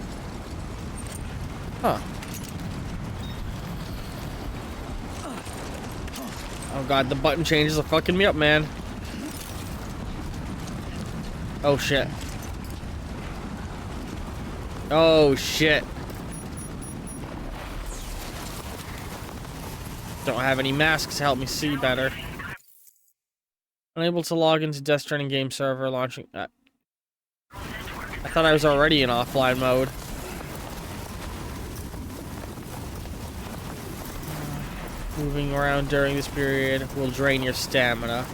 Huh. Oh god, the button changes are fucking me up, man. Oh shit. Oh shit. Don't have any masks to help me see better. Unable to log into Death Stranding game server launching. I thought I was already in offline mode. Moving around during this period will drain your stamina.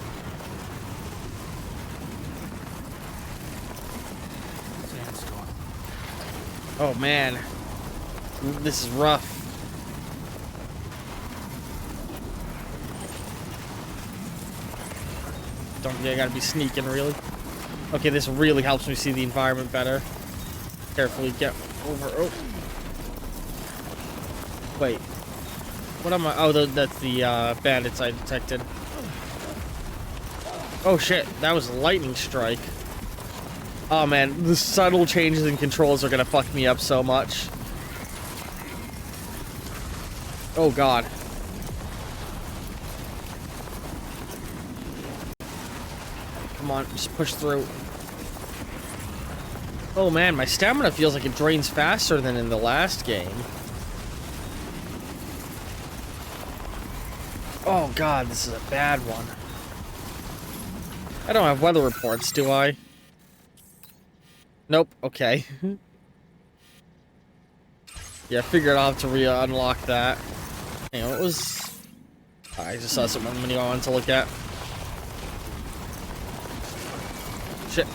Sandstorm. Oh man. This is rough. Don't think I gotta be sneaking, really. Okay, this really helps me see the environment better. Carefully get over. Oh. Wait. What am I? Oh, that's the bandits I detected. Oh shit, that was a lightning strike. Oh man, the subtle changes in controls are gonna fuck me up so much. Oh god. Come on, just push through. Oh man, my stamina feels like it drains faster than in the last game. Oh god, this is a bad one. I don't have weather reports, do I? Nope, okay. Yeah, I figured I'll have to re-unlock that. Hang on, what was... I just saw something on the menu I wanted to look at. Shit.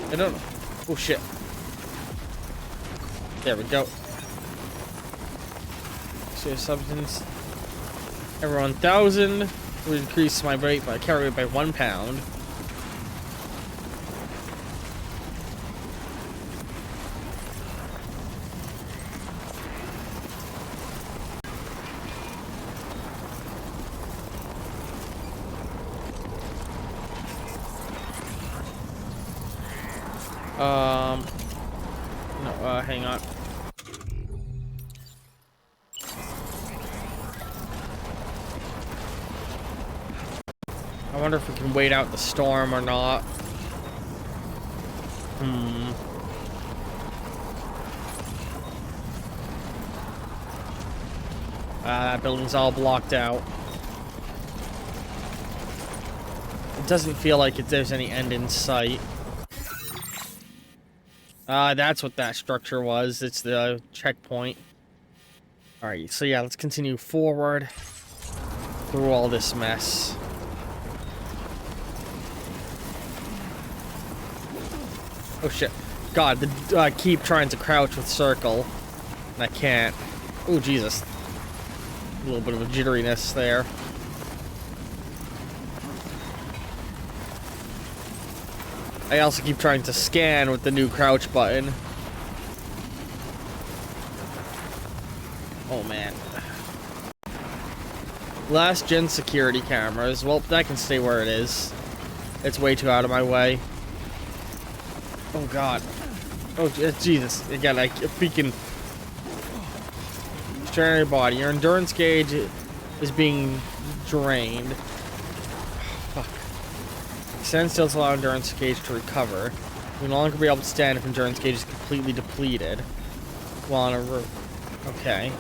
I don't know. Oh shit. There we go. So substance. Every 1,000 would increase my weight by carry weight by 1 pound. No, hang on. I wonder if we can wait out the storm or not. That building's all blocked out. It doesn't feel like there's any end in sight. That's what that structure was. It's the checkpoint. Alright, so yeah, let's continue forward through all this mess. Oh shit. God, I keep trying to crouch with circle, and I can't. Oh Jesus. A little bit of a jitteriness there. I also keep trying to scan with the new crouch button. Oh man. Last gen security cameras. Well, that can stay where it is. It's way too out of my way. Oh god. Oh Jesus. Again, I freaking... Strain your body. Your endurance gauge is being drained. Fuck. Stand still to allow endurance gauge to recover. You will no longer be able to stand if endurance gauge is completely depleted. While on a roof. Okay.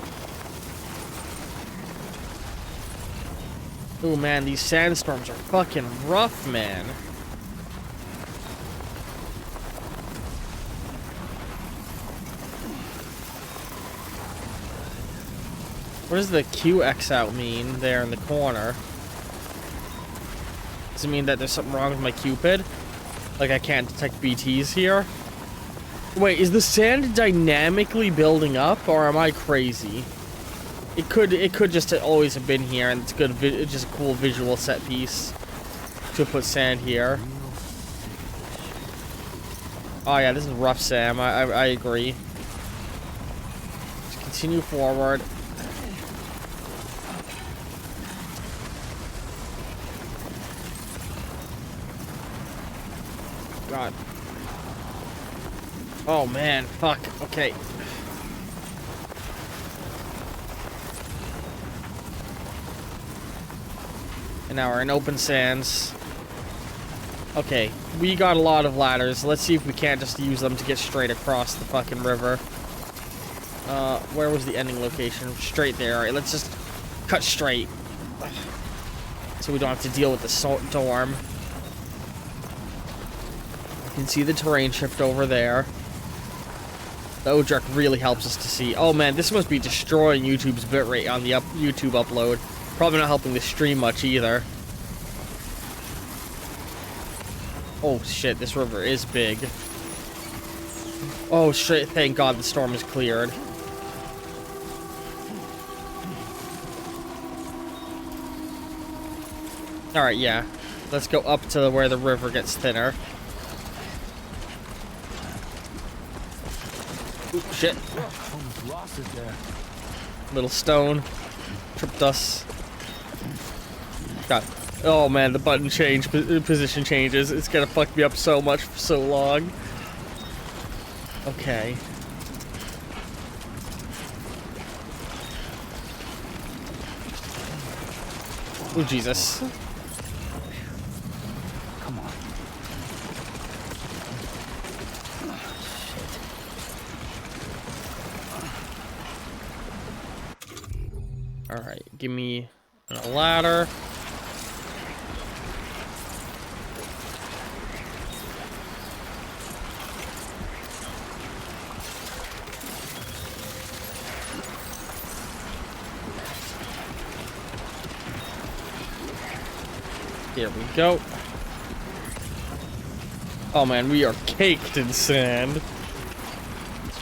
Oh man, these sandstorms are fucking rough, man. What does the QX out mean there in the corner? Does it mean that there's something wrong with my Cupid? Like I can't detect BTs here? Wait, is the sand dynamically building up, or am I crazy? It could just always have been here, and it's good. It's just a cool visual set piece to put sand here. Oh yeah, this is rough, Sam. I agree. Just continue forward. God. Oh man, fuck. Okay. And now we're in open sands. Okay, we got a lot of ladders. Let's see if we can't just use them to get straight across the fucking river. Where was the ending location? Straight there. Alright, let's just cut straight. So we don't have to deal with the storm. You can see the terrain shift over there. The O-Direct really helps us to see. Oh man, this must be destroying YouTube's bitrate on the YouTube upload. Probably not helping the stream much either. Oh shit, this river is big. Oh shit, thank God the storm is cleared. Alright, yeah. Let's go up to where the river gets thinner. shit. Almost lost it there. Little stone. Tripped us. God. Oh man, the button change, position changes. It's gonna fuck me up so much for so long. Okay. Oh, Jesus. Come on. Alright, give me a ladder. Here we go. Oh man, we are caked in sand.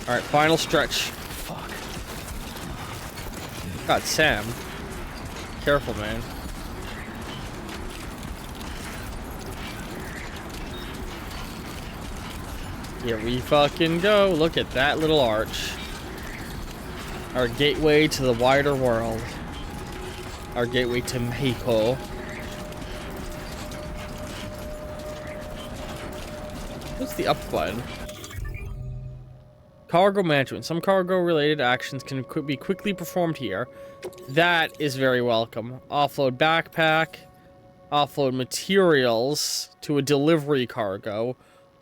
Alright, final stretch. Fuck. God, Sam. Careful, man. Here we fucking go. Look at that little arch. Our gateway to the wider world. Our gateway to Mexico. What's the up button? Cargo management. Some cargo-related actions can be quickly performed here. That is very welcome. Offload backpack. Offload materials to a delivery cargo.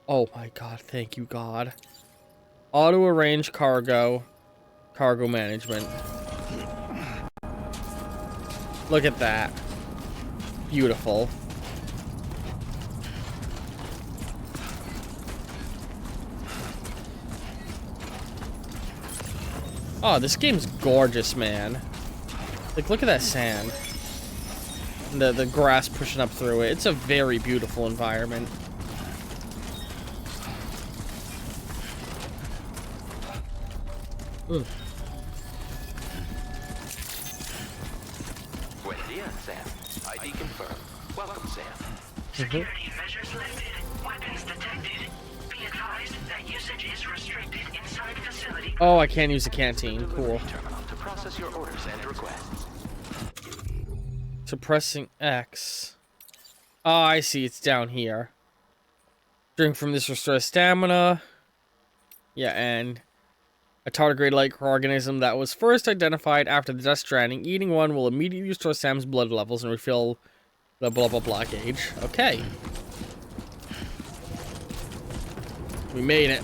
Oh my god, thank you, God. Auto-arrange cargo. Cargo management. Look at that. Beautiful. Oh, this game's gorgeous, man. Like, look at that sand. The grass pushing up through it. It's a very beautiful environment. Ugh. Buen dia, Sam. ID confirmed. Welcome, Sam. Security measures lifted. Weapons detected. Be advised that usage is restricted inside facility. Oh, I can't use the canteen. Cool. Terminal to process your orders and requests. Suppressing X. Oh, I see. It's down here. Drink from this restores stamina. Yeah, and a tardigrade-like organism that was first identified after the Death Stranding. Eating one will immediately restore Sam's blood levels and refill the blah blah blah gauge. Okay. We made it.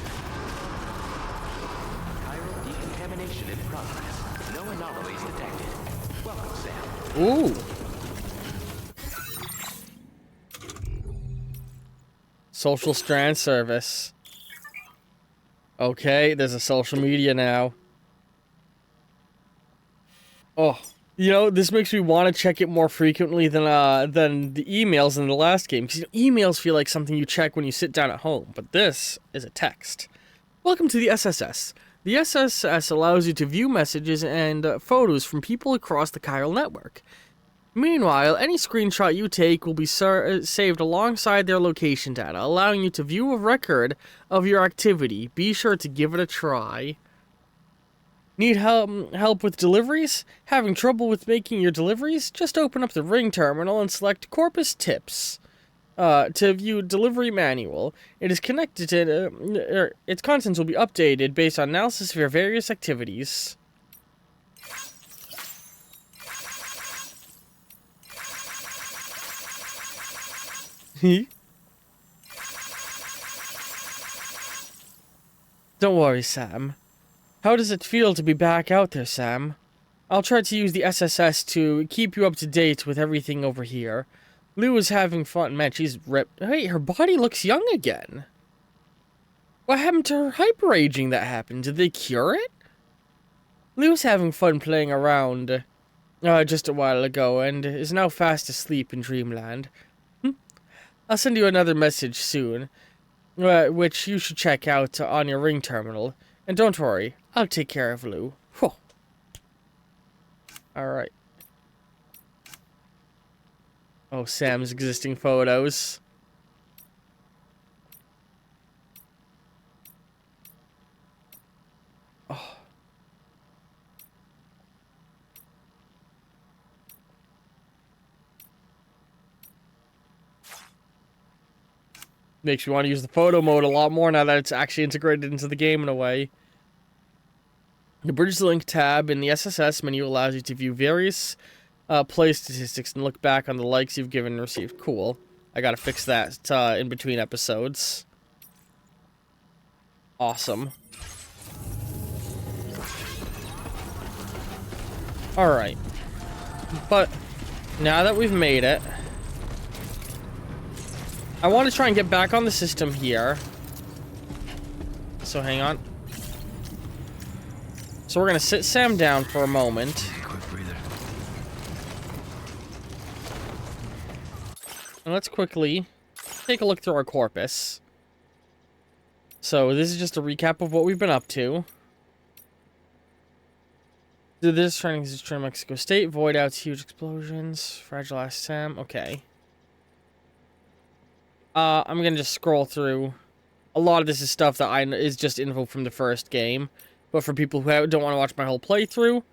Chiral decontamination in progress. No anomalies detected. Welcome, Sam. Ooh. Social strand service. Okay, there's a social media now. Oh, you know, this makes me want to check it more frequently than the emails in the last game. Because emails feel like something you check when you sit down at home, but this is a text. Welcome to the SSS. The SSS allows you to view messages and photos from people across the chiral network. Meanwhile, any screenshot you take will be saved alongside their location data, allowing you to view a record of your activity. Be sure to give it a try. Need help with deliveries? Having trouble with making your deliveries? Just open up the Ring terminal and select Corpus Tips to view delivery manual. It is connected to its contents will be updated based on analysis of your various activities. Don't worry, Sam. How does it feel to be back out there, Sam? I'll try to use the SSS to keep you up to date with everything over here. Lou is having fun. Man, she's ripped. Hey, her body looks young again. What happened to her hyperaging that happened? Did they cure it? Lou's having fun playing around just a while ago and is now fast asleep in dreamland. I'll send you another message soon, which you should check out on your Ring terminal. And don't worry, I'll take care of Lou. Whew. Alright. Oh, Sam's existing photos. Makes me want to use the photo mode a lot more now that it's actually integrated into the game in a way. The Bridge Link tab in the SSS menu allows you to view various play statistics and look back on the likes you've given and received. Cool. I gotta fix that in between episodes. Awesome. Alright. But now that we've made it, I want to try and get back on the system here. So hang on. So we're gonna sit Sam down for a moment. Quick breather. And let's quickly take a look through our corpus. So this is just a recap of what we've been up to. Did this training is destroy Mexico State, void outs, huge explosions, fragile ass Sam. Okay. I'm gonna just scroll through. A lot of this is stuff that is just info from the first game. But for people who don't want to watch my whole playthrough,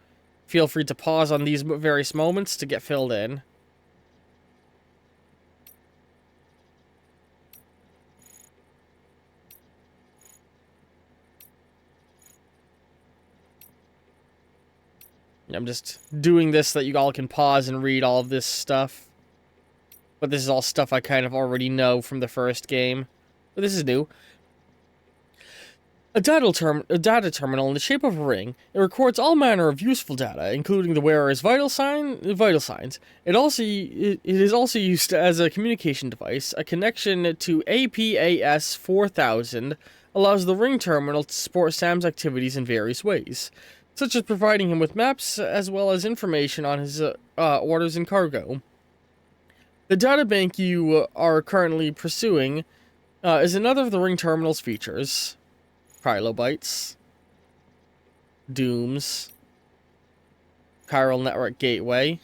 feel free to pause on these various moments to get filled in. I'm just doing this so that you all can pause and read all of this stuff. But this is all stuff I kind of already know from the first game. But this is new. A data terminal in the shape of a ring. It records all manner of useful data, including the wearer's vital signs. It is also used as a communication device. A connection to APAS 4000 allows the ring terminal to support Sam's activities in various ways, such as providing him with maps as well as information on his orders and cargo. The databank you are currently pursuing is another of the ring terminal's features. Trilobites, Dooms, Chiral Network Gateway.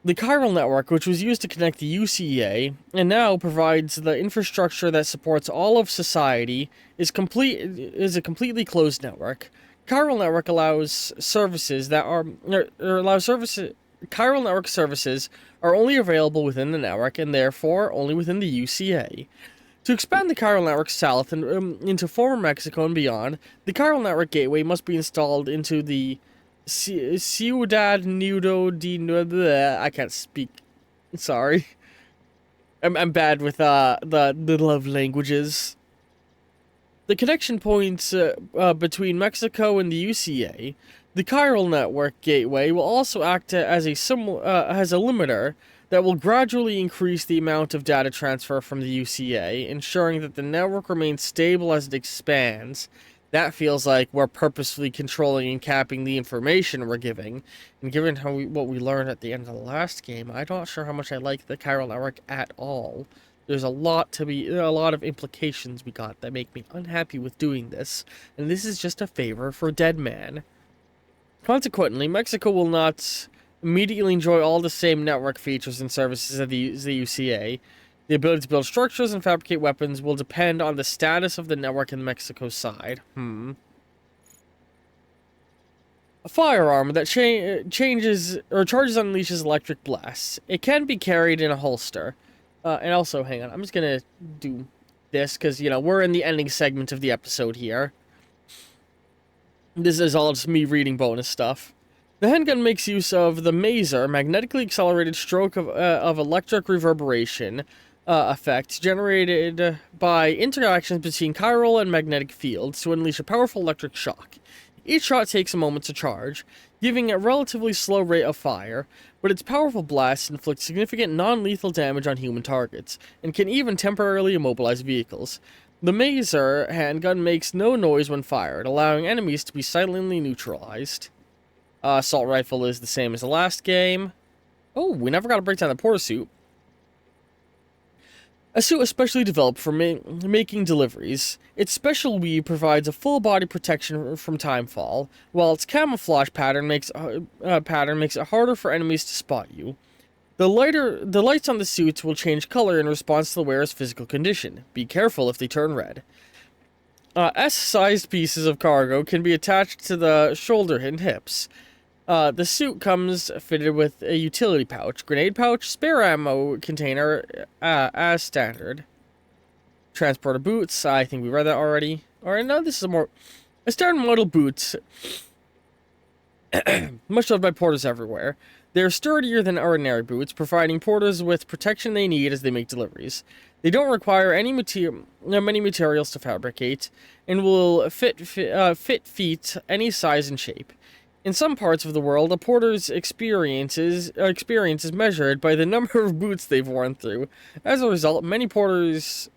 The Chiral Network, which was used to connect the UCA, and now provides the infrastructure that supports all of society, is a completely closed network. Chiral Network allows services that are Chiral Network services are only available within the network, and therefore only within the UCA. To expand the Chiral Network south and into former Mexico and beyond, the Chiral Network Gateway must be installed into the Ciudad Nudo de Nueva. I can't speak. Sorry. I'm bad with the love languages. The connection points between Mexico and the UCA, the Chiral Network Gateway will also act as a limiter that will gradually increase the amount of data transfer from the UCA, ensuring that the network remains stable as it expands. That feels like we're purposefully controlling and capping the information we're giving. And given what we learned at the end of the last game, I'm not sure how much I like the Chiral Network at all. There's a lot of implications we got that make me unhappy with doing this, and this is just a favor for Dead Man. Consequently, Mexico will not immediately enjoy all the same network features and services as the UCA. The ability to build structures and fabricate weapons will depend on the status of the network in Mexico's side. A firearm that charges unleashes electric blasts. It can be carried in a holster. And also, hang on, I'm just gonna do this, because, you know, we're in the ending segment of the episode here. This is all just me reading bonus stuff. The handgun makes use of the maser, magnetically accelerated stroke of electric reverberation effect generated by interactions between chiral and magnetic fields to unleash a powerful electric shock. Each shot takes a moment to charge, giving a relatively slow rate of fire, but its powerful blasts inflict significant non-lethal damage on human targets, and can even temporarily immobilize vehicles. The maser handgun makes no noise when fired, allowing enemies to be silently neutralized. Assault rifle is the same as the last game. Oh, we never got to break down the porter suit. A suit especially developed for making deliveries. Its special weave provides a full body protection from timefall, while its camouflage pattern makes it harder for enemies to spot you. The lights on the suits will change color in response to the wearer's physical condition. Be careful if they turn red. S-sized pieces of cargo can be attached to the shoulder and hips. The suit comes fitted with a utility pouch, grenade pouch, spare ammo container as standard. Transporter boots. I think we read that already. Alright, no, this is a standard model boots. Much loved by porters everywhere. They're sturdier than ordinary boots, providing porters with protection they need as they make deliveries. They don't require many materials to fabricate, and will fit feet any size and shape. In some parts of the world, a porter's experience is measured by the number of boots they've worn through. As a result, many porters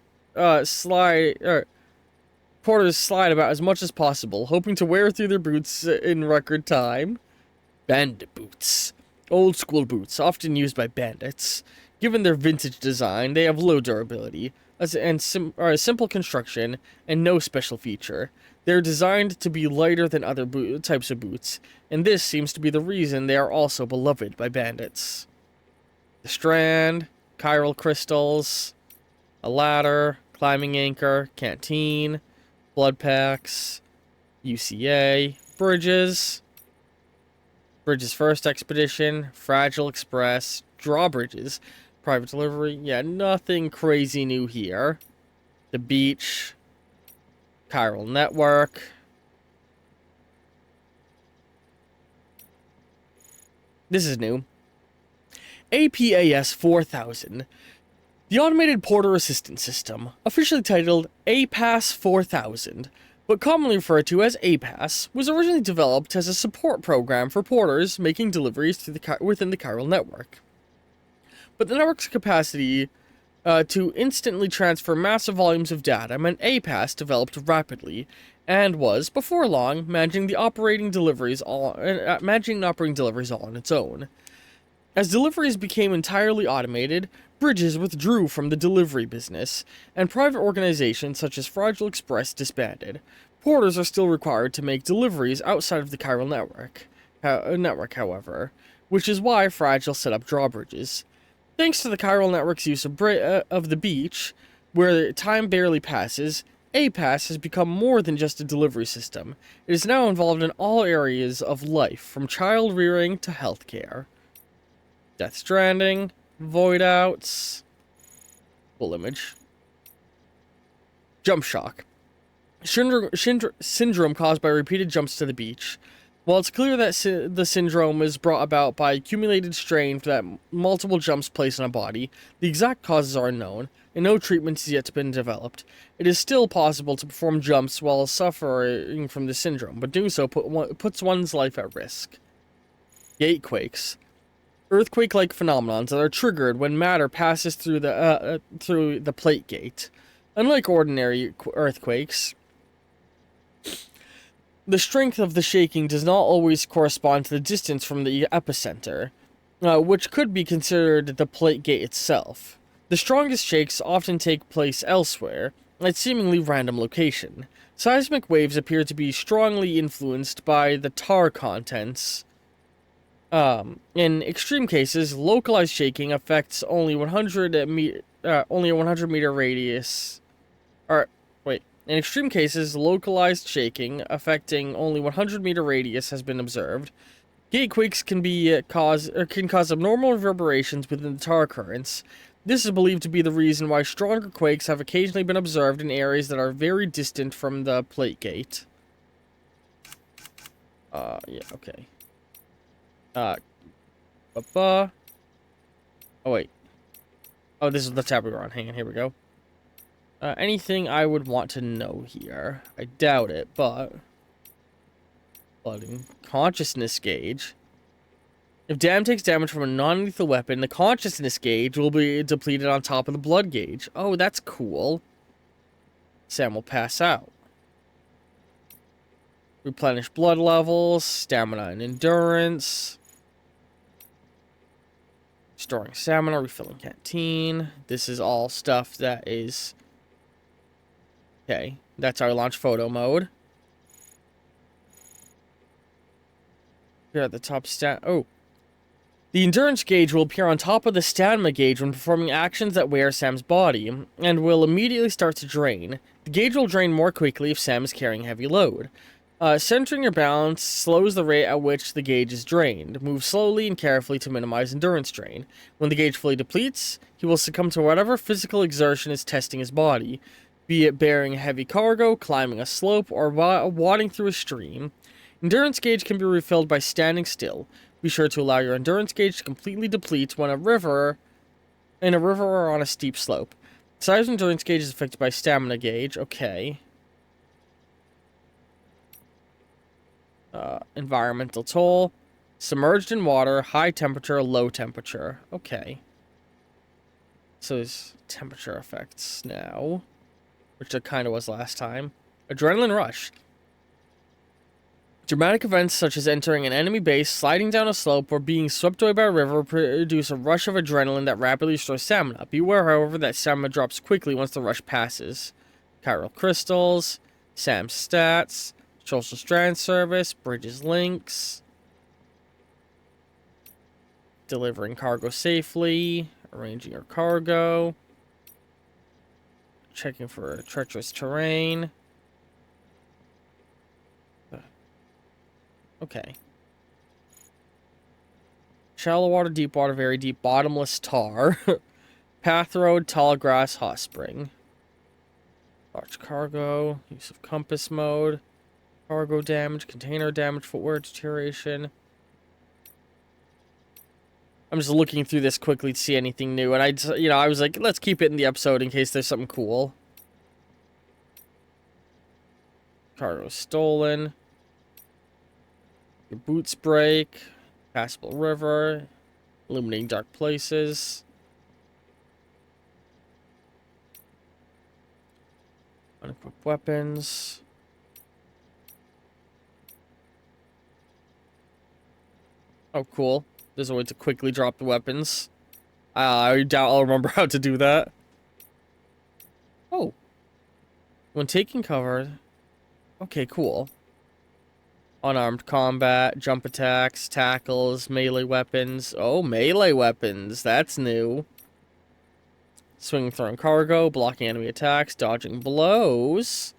slide about as much as possible, hoping to wear through their boots in record time. Bandit boots. Old school boots, often used by bandits. Given their vintage design, they have low durability, are a simple construction, and no special feature. They're designed to be lighter than other types of boots, and this seems to be the reason they are also beloved by bandits. The strand, chiral crystals, a ladder, climbing anchor, canteen, blood packs, UCA, bridges, Bridges First Expedition, Fragile Express, drawbridges, private delivery. Yeah, nothing crazy new here. The beach, chiral network. This is new. APAS 4000. The Automated Porter Assistance System, officially titled APAS 4000, but commonly referred to as APAS, was originally developed as a support program for porters making deliveries within the chiral network. But the network's capacity to instantly transfer massive volumes of data meant APAS developed rapidly, and was, before long, managing operating deliveries all on its own. As deliveries became entirely automated, Bridges withdrew from the delivery business, and private organizations such as Fragile Express disbanded. Porters are still required to make deliveries outside of the chiral network, however, which is why Fragile set up drawbridges. Thanks to the chiral network's use of the beach, where time barely passes, APAS has become more than just a delivery system. It is now involved in all areas of life, from child rearing to healthcare. Death Stranding, Void Outs, full image. Jump shock. Syndrome caused by repeated jumps to the beach. While it's clear that the syndrome is brought about by accumulated strain that multiple jumps place on a body, the exact causes are unknown, and no treatment has yet been developed. It is still possible to perform jumps while suffering from the syndrome, but doing so puts one's life at risk. Gatequakes. Earthquake-like phenomenons that are triggered when matter passes through the plate gate. Unlike ordinary earthquakes, the strength of the shaking does not always correspond to the distance from the epicenter, which could be considered the plate gate itself. The strongest shakes often take place elsewhere, at seemingly random location. Seismic waves appear to be strongly influenced by the tar contents. In extreme cases, localized shaking affects only a 100 meter radius. In extreme cases, localized shaking affecting only 100 meter radius has been observed. Gatequakes can cause abnormal reverberations within the tar currents. This is believed to be the reason why stronger quakes have occasionally been observed in areas that are very distant from the plate gate. Yeah, okay. Oh, wait. Oh, this is the tab we're on. Hang on, here we go. Anything I would want to know here? I doubt it, but... Flooding. Consciousness gauge. If Dam takes damage from a non-lethal weapon, the consciousness gauge will be depleted on top of the blood gauge. Oh, that's cool. Sam will pass out. Replenish blood levels, stamina and endurance. Storing stamina, refilling canteen. This is all stuff that is... Okay, that's our launch photo mode. Here at the top oh. The endurance gauge will appear on top of the stamina gauge when performing actions that wear Sam's body, and will immediately start to drain. The gauge will drain more quickly if Sam is carrying a heavy load. Centering your balance slows the rate at which the gauge is drained. Move slowly and carefully to minimize endurance drain. When the gauge fully depletes, he will succumb to whatever physical exertion is testing his body. be it bearing heavy cargo, climbing a slope, or wading through a stream. Endurance gauge can be refilled by standing still. Be sure to allow your endurance gauge to completely deplete when in a river or on a steep slope. Size of endurance gauge is affected by stamina gauge. Okay. Environmental toll. Submerged in water, high temperature, low temperature. Okay. So there's temperature effects now, which it kind of was last time. Adrenaline rush. Dramatic events such as entering an enemy base, sliding down a slope, or being swept away by a river produce a rush of adrenaline that rapidly restores stamina. Beware, however, that stamina drops quickly once the rush passes. Chiral crystals, Sam's stats, social strand service, bridges links, delivering cargo safely, arranging your cargo, checking for treacherous terrain. Okay. Shallow water, deep water, very deep, bottomless tar. Path road, tall grass, hot spring. Large cargo, use of compass mode. Cargo damage, container damage, footwear deterioration. I'm just looking through this quickly to see anything new. And I was like, let's keep it in the episode in case there's something cool. Cargo stolen. Your boots break. Passable river. Illuminating dark places. Unequipped weapons. Oh, cool. There's a way to quickly drop the weapons. I doubt I'll remember how to do that. Oh. When taking cover... Okay, cool. Unarmed combat, jump attacks, tackles, melee weapons. Oh, melee weapons. That's new. Swinging, throwing cargo, blocking enemy attacks, dodging blows.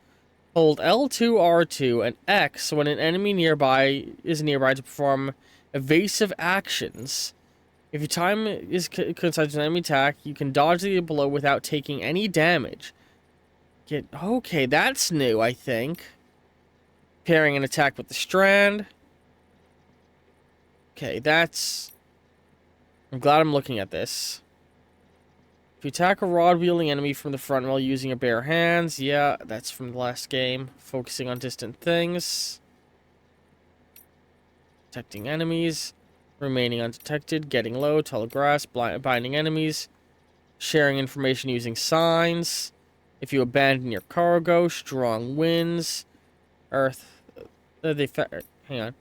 Hold L2, R2, and X when an enemy is nearby to perform evasive actions. If your time coincides with an enemy attack, you can dodge the blow without taking any damage. Okay, that's new, I think. Pairing an attack with the strand. Okay, I'm glad I'm looking at this. If you attack a rod-wielding enemy from the front while using your bare hands, yeah, that's from the last game. Focusing on distant things. Detecting enemies. Remaining undetected. Getting low. Tall grass. Binding enemies. Sharing information using signs. If you abandon your cargo. Strong winds. Earth. Hang on.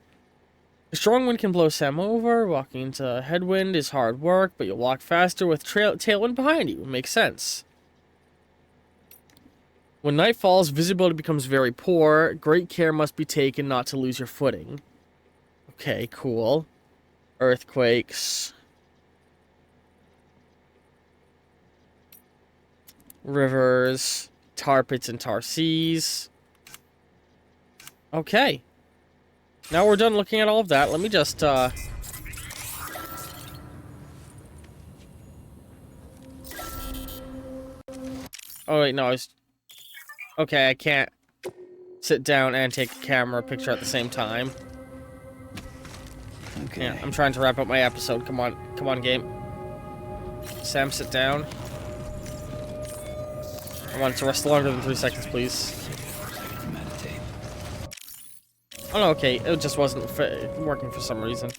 A strong wind can blow Sam over. Walking into a headwind is hard work, but you'll walk faster with tailwind behind you. Makes sense. When night falls, visibility becomes very poor. Great care must be taken not to lose your footing. Okay, cool. Earthquakes. Rivers. Tar pits and tar seas. Okay. Now we're done looking at all of that. Let me just, Oh, wait, no, okay, I can't sit down and take a camera picture at the same time. Okay. Yeah, I'm trying to wrap up my episode. Come on, game. Sam, sit down. I want it to rest longer than 3 seconds, please. Oh, no, okay. It just wasn't working for some reason.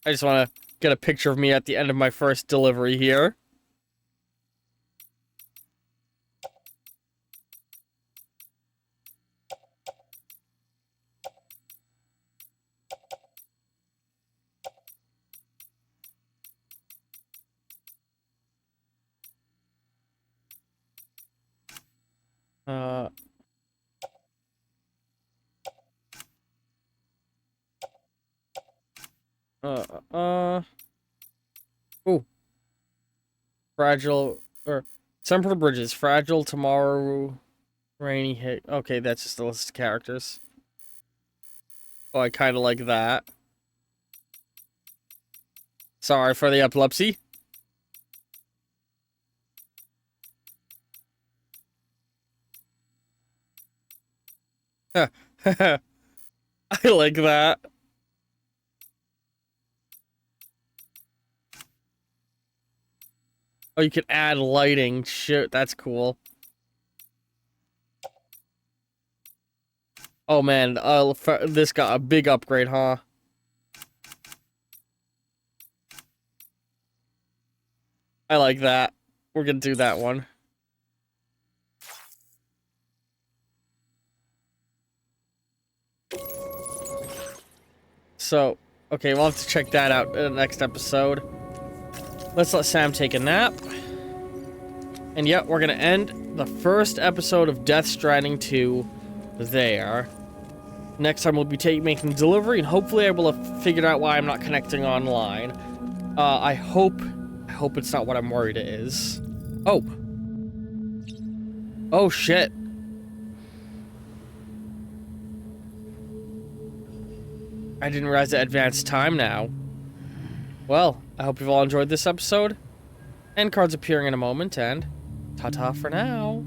I just want to get a picture of me at the end of my first delivery here. Ooh. Fragile, or Temporal Bridges. Fragile tomorrow Rainy hit. Okay, that's just a list of characters. Oh, I kind of like that. Sorry for the epilepsy. I like that. Oh, you can add lighting. Shit, that's cool. Oh man, this got a big upgrade, huh? I like that. We're gonna do that one. So, okay, we'll have to check that out in the next episode. Let's let Sam take a nap. And yeah, we're gonna end the first episode of Death Stranding 2 there. Next time we'll be making delivery, and hopefully I will have figured out why I'm not connecting online. I hope it's not what I'm worried it is. Oh. Oh, shit. I didn't realize it advanced time now. Well, I hope you've all enjoyed this episode. End cards appearing in a moment, and ta-ta for now.